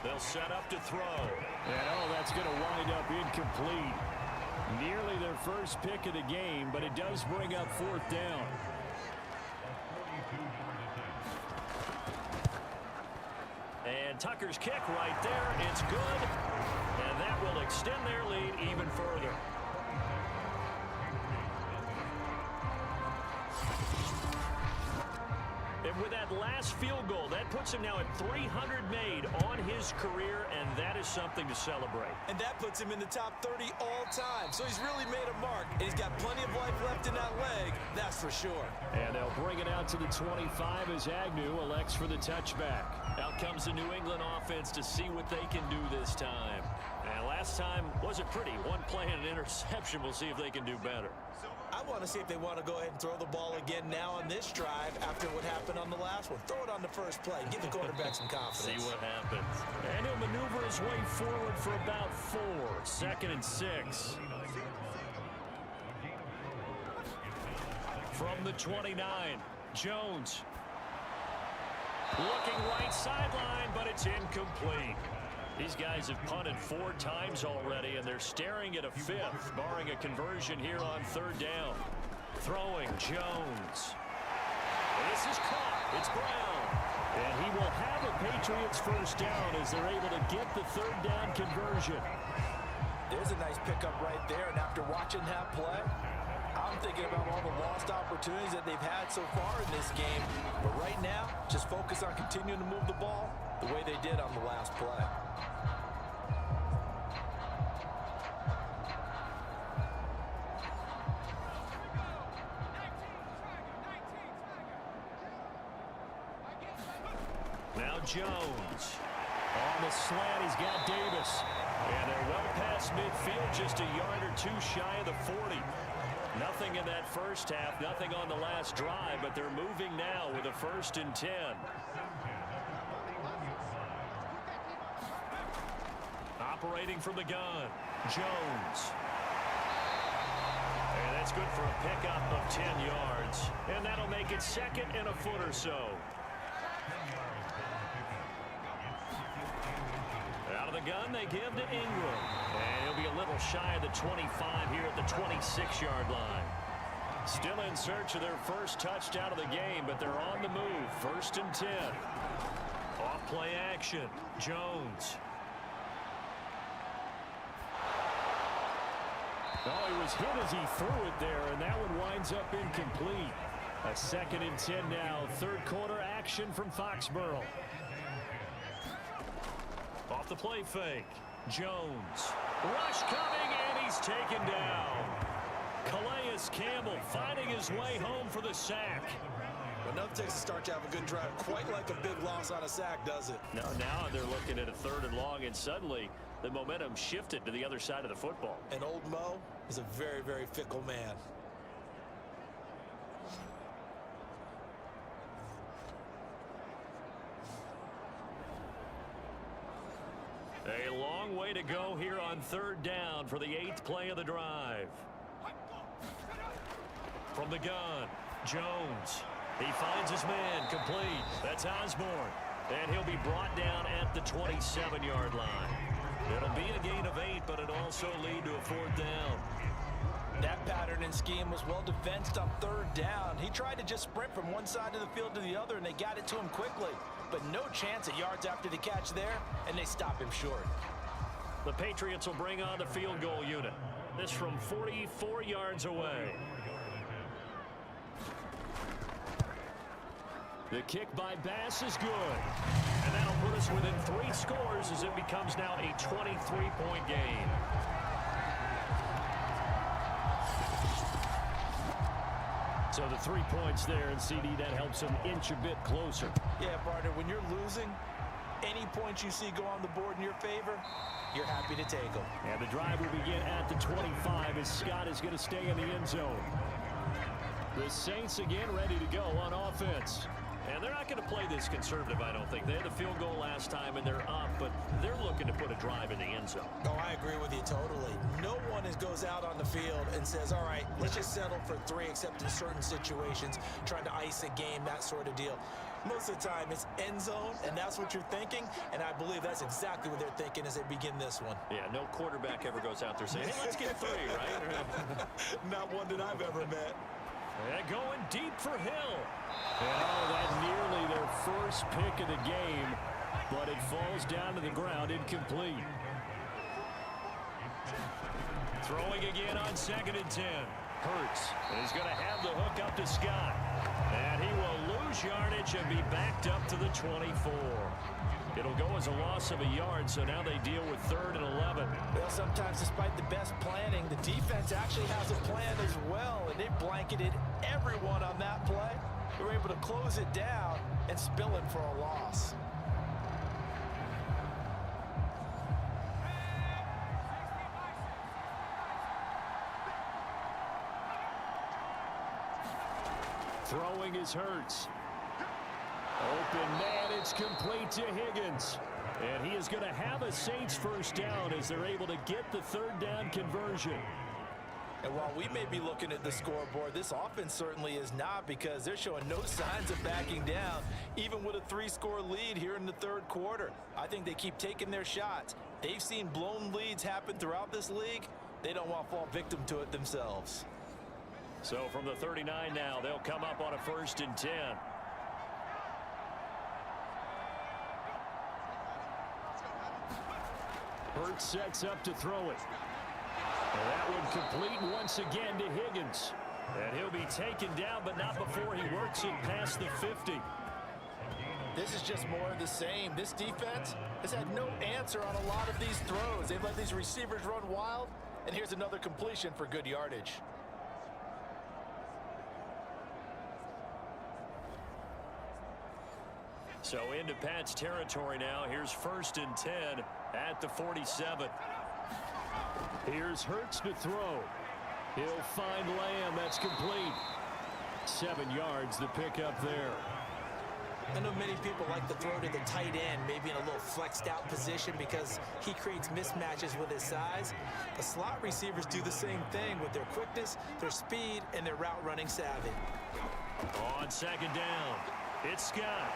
They'll set up to throw. And that's going to wind up incomplete. Nearly their first pick of the game, but it does bring up 4th down. And Tucker's kick right there. It's good. And that will extend their lead even further. And with that last field goal, that puts him now at 300 made on his career, and that is something to celebrate. And that puts him in the top 30 all time. So he's really made a mark, and he's got plenty of life left in that leg, that's for sure. And they'll bring it out to the 25 as Agnew elects for the touchback. Out comes the New England offense to see what they can do this time. And last time wasn't pretty. One play and an interception. We'll see if they can do better. I want to see if they want to go ahead and throw the ball again now on this drive after what happened on the last one. Throw it on the first play. Give the quarterback some confidence. See what happens. And he'll maneuver his way forward for about 4. 2nd and 6. From the 29, Jones. Looking right sideline, but it's incomplete. These guys have punted 4 times already, and they're staring at a 5th, barring a conversion here on 3rd down. Throwing, Jones. This is caught. It's Brown. And he will have a Patriots first down as they're able to get the 3rd down conversion. There's a nice pickup right there, and after watching that play, I'm thinking about all the lost opportunities that they've had so far in this game. But right now, just focus on continuing to move the ball the way they did on the last play. Now Jones. On the slant, he's got Davis. And they're well past midfield, just a yard or 2 shy of the 40. Nothing in that first half, nothing on the last drive, but they're moving now with a 1st and 10. Operating from the gun, Jones. And that's good for a pickup of 10 yards. And that'll make it 2nd and a foot or so. Out of the gun, they give to Ingram. And he'll be a little shy of the 25 here at the 26-yard line. Still in search of their first touchdown of the game, but they're on the move. 1st and 10. Off play action. Jones. Oh, he was hit as he threw it there, and that one winds up incomplete. A 2nd and 10 now. 3rd quarter action from Foxborough. Off the play fake. Jones. Rush coming, and he's taken down. Calais Campbell finding his way home for the sack. But nothing takes a start to have a good drive. Quite like a big loss on a sack, does it? Now they're looking at a 3rd and long, and suddenly the momentum shifted to the other side of the football. And old Mo is a very, very fickle man. A long way to go here on 3rd down for the 8th play of the drive. From the gun, Jones. He finds his man, complete. That's Osborne. And he'll be brought down at the 27-yard line. It'll be a gain of 8, but it'll also lead to a 4th down. That pattern and scheme was well defensed on 3rd down. He tried to just sprint from one side of the field to the other, and they got it to him quickly. But no chance at yards after the catch there, and they stop him short. The Patriots will bring on the field goal unit. This from 44 yards away. The kick by Bass is good. And that'll put us within 3 scores as it becomes now a 23-point game. So the 3 points there, and CD, that helps him inch a bit closer. Yeah, partner, when you're losing, any points you see go on the board in your favor, you're happy to take them. And the drive will begin at the 25 as Scott is going to stay in the end zone. The Saints again ready to go on offense. And they're not going to play this conservative, I don't think. They had the field goal last time, and they're up, but they're looking to put a drive in the end zone. Oh, I agree with you totally. No one goes out on the field and says, all right, let's just settle for 3, except in certain situations, trying to ice a game, that sort of deal. Most of the time, it's end zone, and that's what you're thinking, and I believe that's exactly what they're thinking as they begin this one. Yeah, no quarterback ever goes out there saying, hey, let's get 3, right? Not one that I've ever met. And going deep for Hill. Oh, that nearly their first pick of the game, but it falls down to the ground incomplete. Throwing again on 2nd and 10. Hurts. And he's going to have the hook up to Scott. And he will lose yardage and be backed up to the 24. It'll go as a loss of a yard, so now they deal with 3rd and 11. Well, sometimes despite the best planning, the defense actually has a plan as well, and they blanketed everyone on that play. They were able to close it down and spill it for a loss. Throwing is Hurts. Open man, it's complete to Higgins. And he is going to have a Saints first down as they're able to get the 3rd down conversion. And while we may be looking at the scoreboard, this offense certainly is not, because they're showing no signs of backing down, even with a 3-score lead here in the third quarter. I think they keep taking their shots. They've seen blown leads happen throughout this league. They don't want to fall victim to it themselves. So from the 39 now, they'll come up on a 1st and 10. Hurts sets up to throw it. And that one complete once again to Higgins. And he'll be taken down, but not before he works it past the 50. This is just more of the same. This defense has had no answer on a lot of these throws. They've let these receivers run wild, and here's another completion for good yardage. So into Pat's territory now. Here's 1st and 10 at the 47. Here's Hurts to throw. He'll find Lamb. That's complete. 7 yards the pickup there. I know many people like to throw to the tight end, maybe in a little flexed out position because he creates mismatches with his size. The slot receivers do the same thing with their quickness, their speed, and their route running savvy. On 2nd down, it's Scott.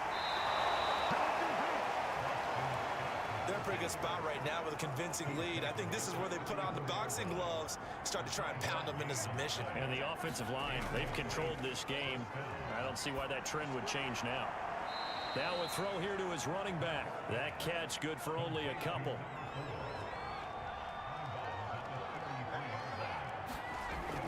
They're in a pretty good spot right now with a convincing lead. I think this is where they put on the boxing gloves, start to try and pound them into submission. And the offensive line, they've controlled this game. I don't see why that trend would change now. Now a throw here to his running back. That catch good for only a couple.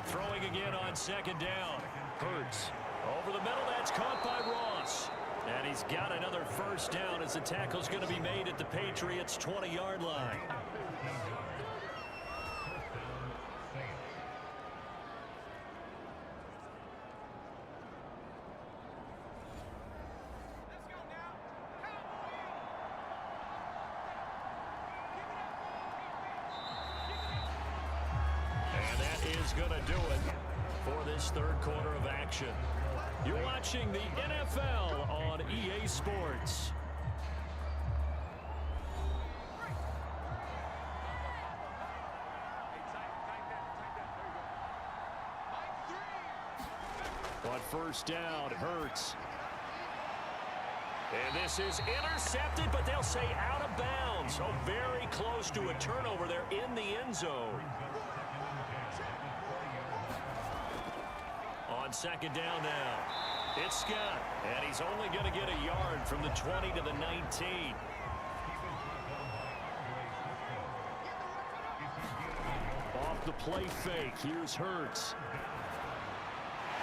Throwing again on 2nd down. Hurts over the middle. That's caught by Ross. And he's got another 1st down as the tackle's going to be made at the Patriots' 20-yard line. And that is going to do it for this third quarter of action. You're watching the NFL on EA Sports. On 1st down, Hurts. And this is intercepted, but they'll say out of bounds. So very close to a turnover there in the end zone. On 2nd down now, it's Scott, and he's only going to get a yard from the 20 to the 19. Off the play fake, here's Hurts.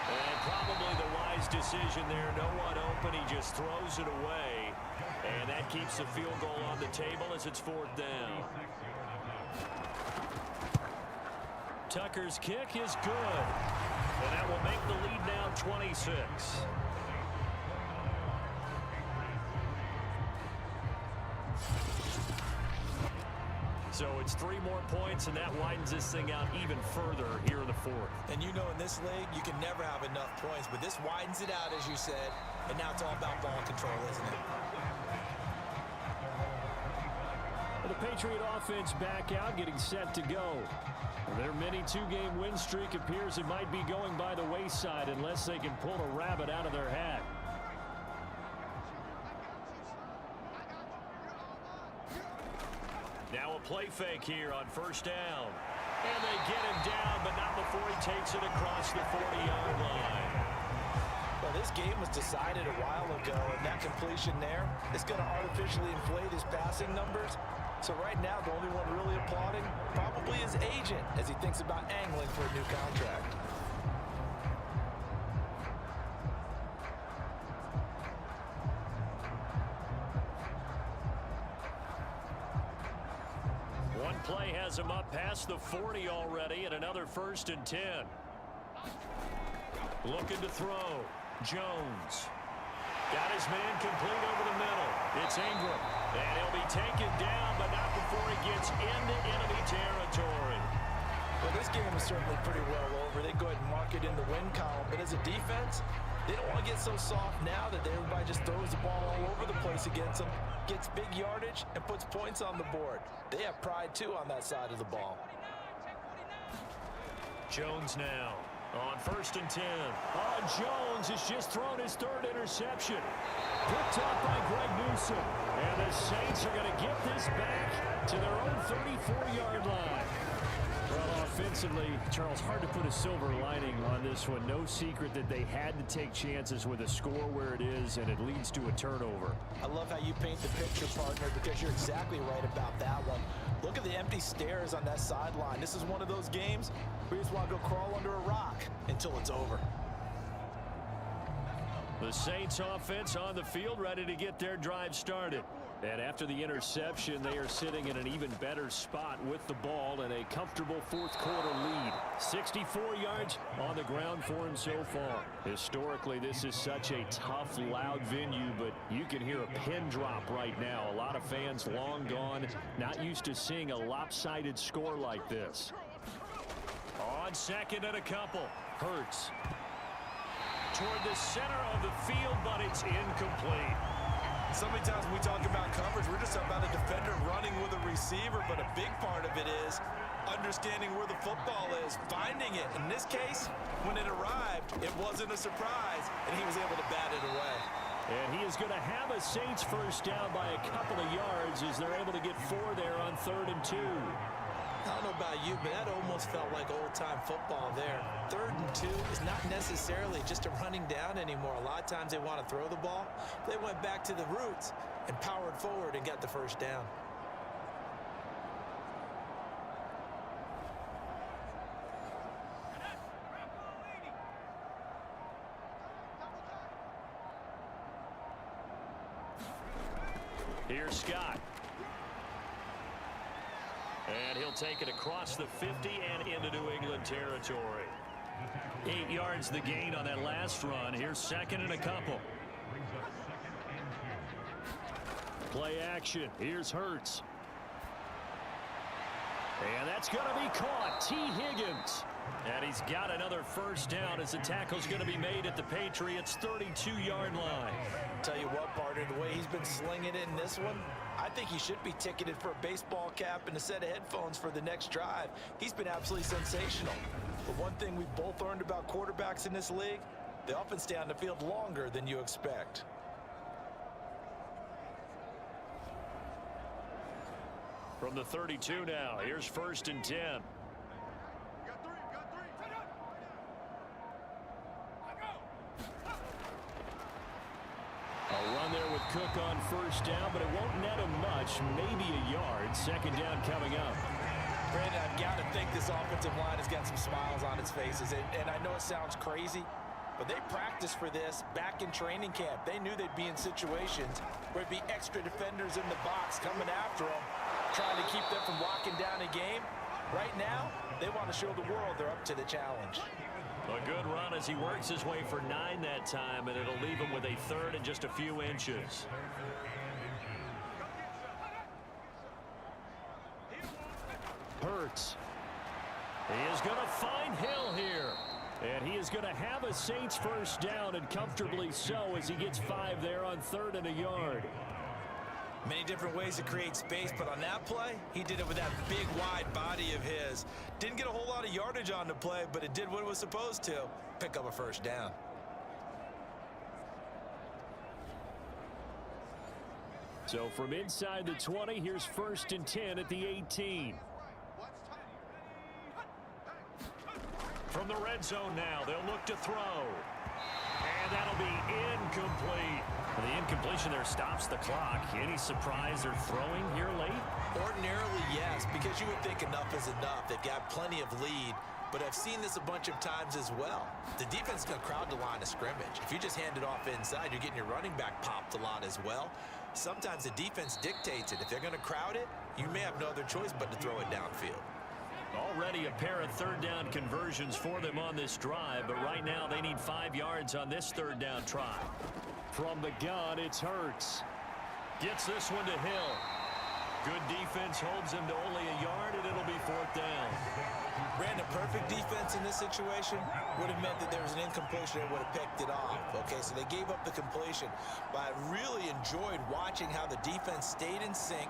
And probably the wise decision there. No one open, he just throws it away. And that keeps the field goal on the table as it's 4th down. Tucker's kick is good. And that will make the lead now 26. So it's 3 more points, and that widens this thing out even further here in the 4th. And you know, in this league, you can never have enough points, but this widens it out, as you said, and now it's all about ball control, isn't it? Well, the Patriot offense back out, getting set to go. Their mini 2-game win streak appears it might be going by the wayside unless they can pull a rabbit out of their hat. Now a play fake here on 1st down. And they get him down, but not before he takes it across the 40-yard line. Well, this game was decided a while ago, and that completion there is going to artificially inflate his passing numbers. So right now, the only one really applauding probably his agent as he thinks about angling for a new contract. One play has him up past the 40 already, and another 1st and 10. Looking to throw. Jones. Got his man complete over the middle. It's Ingram. And he'll be taken down, but not before he gets into enemy territory. Well, this game is certainly pretty well over. They go ahead and mark it in the win column. But as a defense, they don't want to get so soft now that everybody just throws the ball all over the place against them, gets big yardage, and puts points on the board. They have pride, too, on that side of the ball. Jones now on 1st and 10. Oh, Jones has just thrown his 3rd interception. Picked up by Greg Newsome. And the Saints are going to get this back to their own 34-yard line. Well, offensively, Charles, hard to put a silver lining on this one. No secret that they had to take chances with a score where it is, and it leads to a turnover. I love how you paint the picture, partner, because you're exactly right about that one. Look at the empty stairs on that sideline. This is one of those games where you just want to go crawl under a rock until it's over. The Saints offense on the field, ready to get their drive started. And after the interception, they are sitting in an even better spot with the ball and a comfortable 4th quarter lead. 64 yards on the ground for him so far. Historically, this is such a tough, loud venue, but you can hear a pin drop right now. A lot of fans long gone, not used to seeing a lopsided score like this. On 2nd and a couple, Hurts toward the center of the field, but it's incomplete. So many times when we talk about coverage, we're just about a defender running with a receiver, but a big part of it is understanding where the football is, finding it. In this case, when it arrived, it wasn't a surprise, and he was able to bat it away. And he is going to have a Saints 1st down by a couple of yards as they're able to get 4 there on 3rd and 2. I don't know about you, but that almost felt like old-time football there. 3rd and 2 is not necessarily just a running down anymore. A lot of times they want to throw the ball. They went back to the roots and powered forward and got the 1st down. Here's Scott. And he'll take it across the 50 and into New England territory. 8 yards the gain on that last run. Here's 2nd and a couple. Play action. Here's Hurts. And that's going to be caught. T. Higgins. And he's got another 1st down as the tackle's going to be made at the Patriots' 32-yard line. Tell you what, partner, the way he's been slinging it in this one, I think he should be ticketed for a baseball cap and a set of headphones for the next drive. He's been absolutely sensational. But one thing we've both learned about quarterbacks in this league, they often stay on the field longer than you expect. From the 32 now, here's 1st and 10. A run there with Cook on 1st down, but it won't net him much, maybe a yard. 2nd down coming up. Brandon, I've got to think this offensive line has got some smiles on its faces. And I know it sounds crazy, but they practiced for this back in training camp. They knew they'd be in situations where it'd be extra defenders in the box coming after them, trying to keep them from locking down a game. Right now, they want to show the world they're up to the challenge. A good run as he works his way for 9 that time, and it'll leave him with a 3rd and just a few inches. Hurts. He is going to find Hill here. And he is going to have a Saints 1st down, and comfortably so, as he gets 5 there on 3rd and a yard. Many different ways to create space, but on that play, he did it with that big, wide body of his. Didn't get a whole lot of yardage on the play, but it did what it was supposed to. Pick up a 1st down. So from inside the 20, here's 1st and 10 at the 18. From the red zone now, they'll look to throw. And that'll be incomplete. The incompletion there stops the clock. Any surprise they're throwing here late? Ordinarily, yes, because you would think enough is enough. They've got plenty of lead, but I've seen this a bunch of times as well. The defense is going to crowd the line of scrimmage. If you just hand it off inside, you're getting your running back popped a lot as well. Sometimes the defense dictates it. If they're going to crowd it, you may have no other choice but to throw it downfield. Already a pair of 3rd down conversions for them on this drive, but right now they need 5 yards on this 3rd down try. From the gun, it's Hurts. Gets this one to Hill. Good defense holds him to only a yard, and it'll be 4th down. Brandon, perfect defense in this situation would have meant that there was an incompletion that would have picked it off. Okay, so they gave up the completion, but I really enjoyed watching how the defense stayed in sync,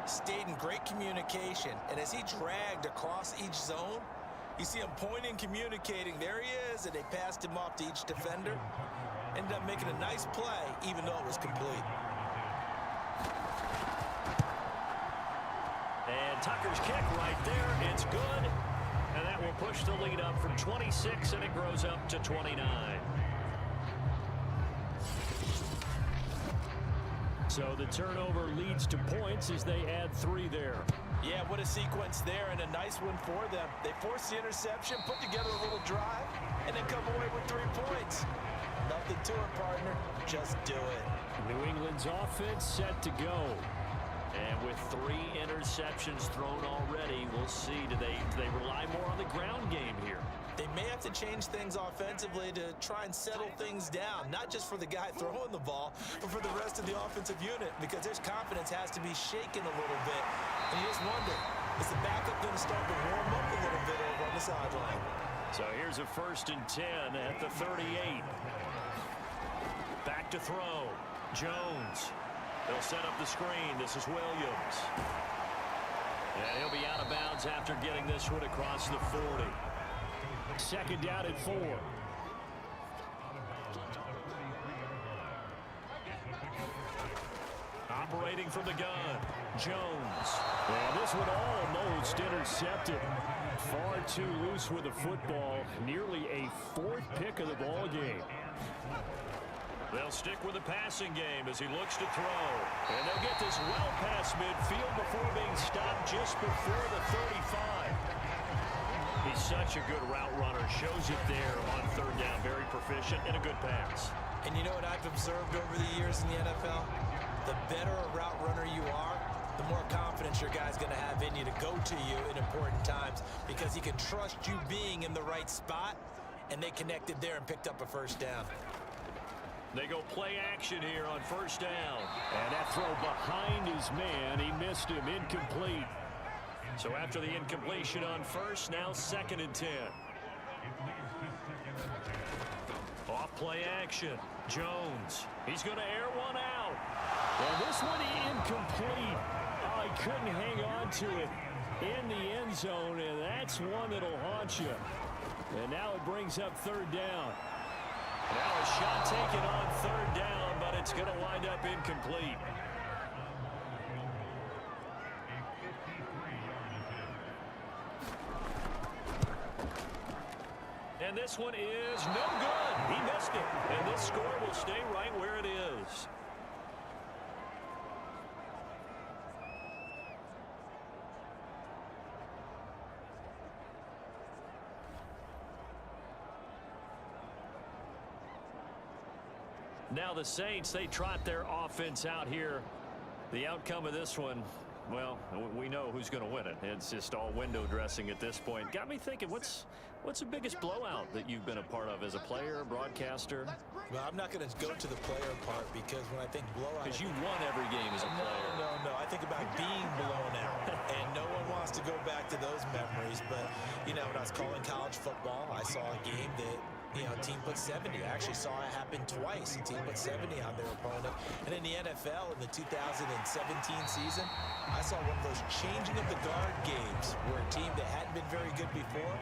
stayed in great communication, and as he dragged across each zone, You see him pointing, communicating. There he is, and they passed him off to each defender. Ended up making a nice play, even though it was complete. And Tucker's kick right there. It's good. And that will push the lead up from 26, and it grows up to 29. So the turnover leads to points as they add 3 there. Yeah, what a sequence there, and a nice one for them. They force the interception, put together a little drive, and then come away with 3 points. Nothing to it, partner. Just do it. New England's offense set to go. And with 3 interceptions thrown already, we'll see. Do they rely more on the ground game here? They may have to change things offensively to try and settle things down, not just for the guy throwing the ball, but for the rest of the offensive unit, because their confidence has to be shaken a little bit. And you just wonder, is the backup going to start to warm up a little bit over on the sideline? So here's a 1st and 10 at the 38. Back to throw. Jones. They'll set up the screen. This is Williams. And he'll be out of bounds after getting this one across the 40. 2nd down at 4. Operating from the gun. Jones. And this one almost intercepted. Far too loose with the football. Nearly a 4th pick of the ball game. They'll stick with the passing game as he looks to throw. And they'll get this well past midfield before being stopped just before the 35. He's such a good route runner. Shows it there on 3rd down. Very proficient and a good pass. And you know what I've observed over the years in the NFL? The better a route runner you are, the more confidence your guy's going to have in you to go to you in important times, because he can trust you being in the right spot, and they connected there and picked up a 1st down. They go play action here on 1st down. And that throw behind his man. He missed him. Incomplete. So after the incompletion on 1st, now 2nd and 10. Off play action. Jones. He's going to air one out. And this one incomplete. Oh, he couldn't hang on to it in the end zone, and that's one that'll haunt you. And now it brings up 3rd down. Now a shot taken on 3rd down, but it's going to wind up incomplete. And this one is no good. He missed it. And this score will stay right where it is. Now the Saints, they trot their offense out here. The outcome of this one, well, we know who's going to win it. It's just all window dressing at this point. Got me thinking, what's the biggest blowout that you've been a part of as a player, broadcaster? Well, I'm not going to go to the player part, because when I think blowout... Because you won every game as a player. No. I think about being blown out. And no one wants to go back to those memories. But, you know, when I was calling college football, I saw a game that, you know, a team put 70. I actually saw it happen twice. A team put 70 on their opponent. And in the NFL, in the 2017 season, I saw one of those changing of the guard games where a team that hadn't been very good before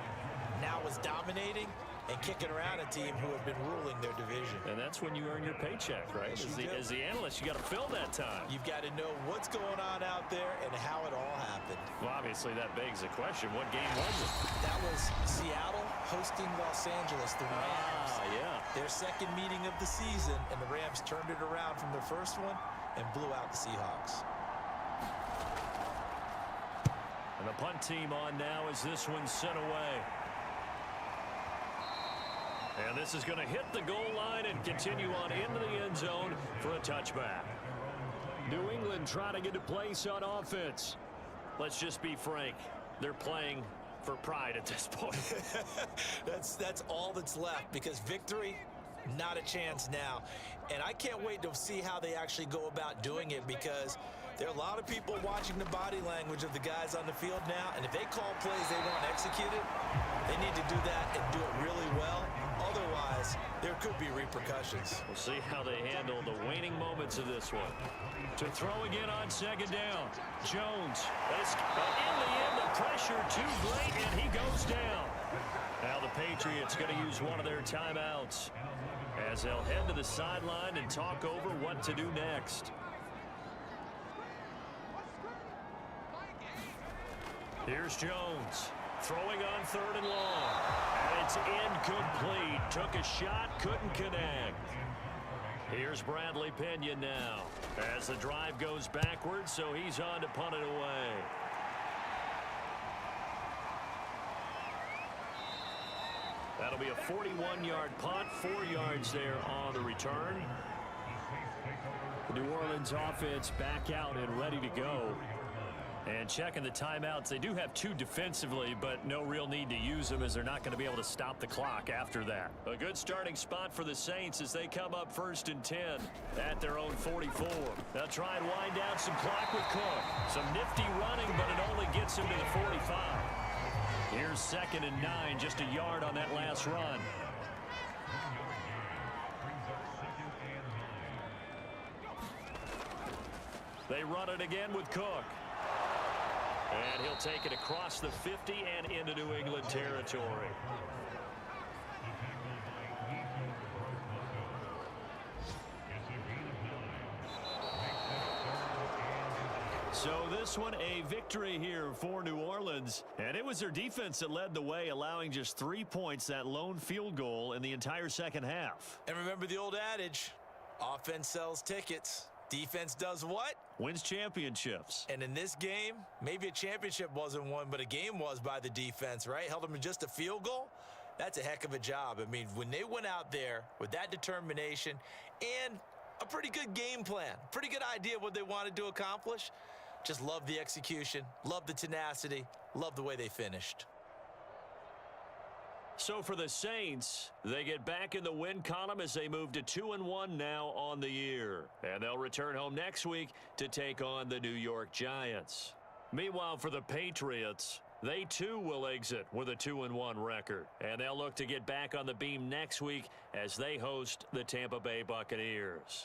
now was dominating and kicking around a team who had been ruling their division. And that's when you earn your paycheck, right? As the analyst, you got to fill that time. You've got to know what's going on out there and how it all happened. Well, obviously, that begs the question, what game was it? That was Seattle hosting Los Angeles, the Rams. Yeah. Their 2nd meeting of the season, and the Rams turned it around from their 1st one and blew out the Seahawks. And the punt team on now as this one's sent away. And this is going to hit the goal line and continue on into the end zone for a touchback. New England trying to get a place on offense. Let's just be frank. They're playing for pride at this point. That's all that's left, because victory, not a chance now. And I can't wait to see how they actually go about doing it, because there are a lot of people watching the body language of the guys on the field now, and if they call plays they want executed, they need to do that and do it really well. Otherwise, there could be repercussions. We'll see how they handle the waning moments of this one. To throw again on 2nd down. Jones. In the end, the pressure too great, and he goes down. Patriots going to use one of their timeouts as they'll head to the sideline and talk over what to do next. Here's Jones throwing on 3rd and long. And it's incomplete. Took a shot, couldn't connect. Here's Bradley Pinion now as the drive goes backwards, so he's on to punt it away. That'll be a 41-yard punt, 4 yards there on the return. The New Orleans offense back out and ready to go. And checking the timeouts, they do have 2 defensively, but no real need to use them as they're not going to be able to stop the clock after that. A good starting spot for the Saints as they come up 1st and 10 at their own 44. They'll try and wind down some clock with Cook. Some nifty running, but it only gets him to the 45. Here's 2nd and 9, just a yard on that last run. They run it again with Cook. And he'll take it across the 50 and into New England territory. So this one a victory here for New Orleans. And it was their defense that led the way, allowing just 3 points, that lone field goal in the entire second half. And remember the old adage, offense sells tickets. Defense does what? Wins championships. And in this game, maybe a championship wasn't won, but a game was by the defense, right? Held them to just a field goal. That's a heck of a job. I mean, when they went out there with that determination and a pretty good game plan, pretty good idea of what they wanted to accomplish, just love the execution, love the tenacity, love the way they finished. So for the Saints, they get back in the win column as they move to 2-1 now on the year. And they'll return home next week to take on the New York Giants. Meanwhile, for the Patriots, they too will exit with a 2-1 record. And they'll look to get back on the beam next week as they host the Tampa Bay Buccaneers.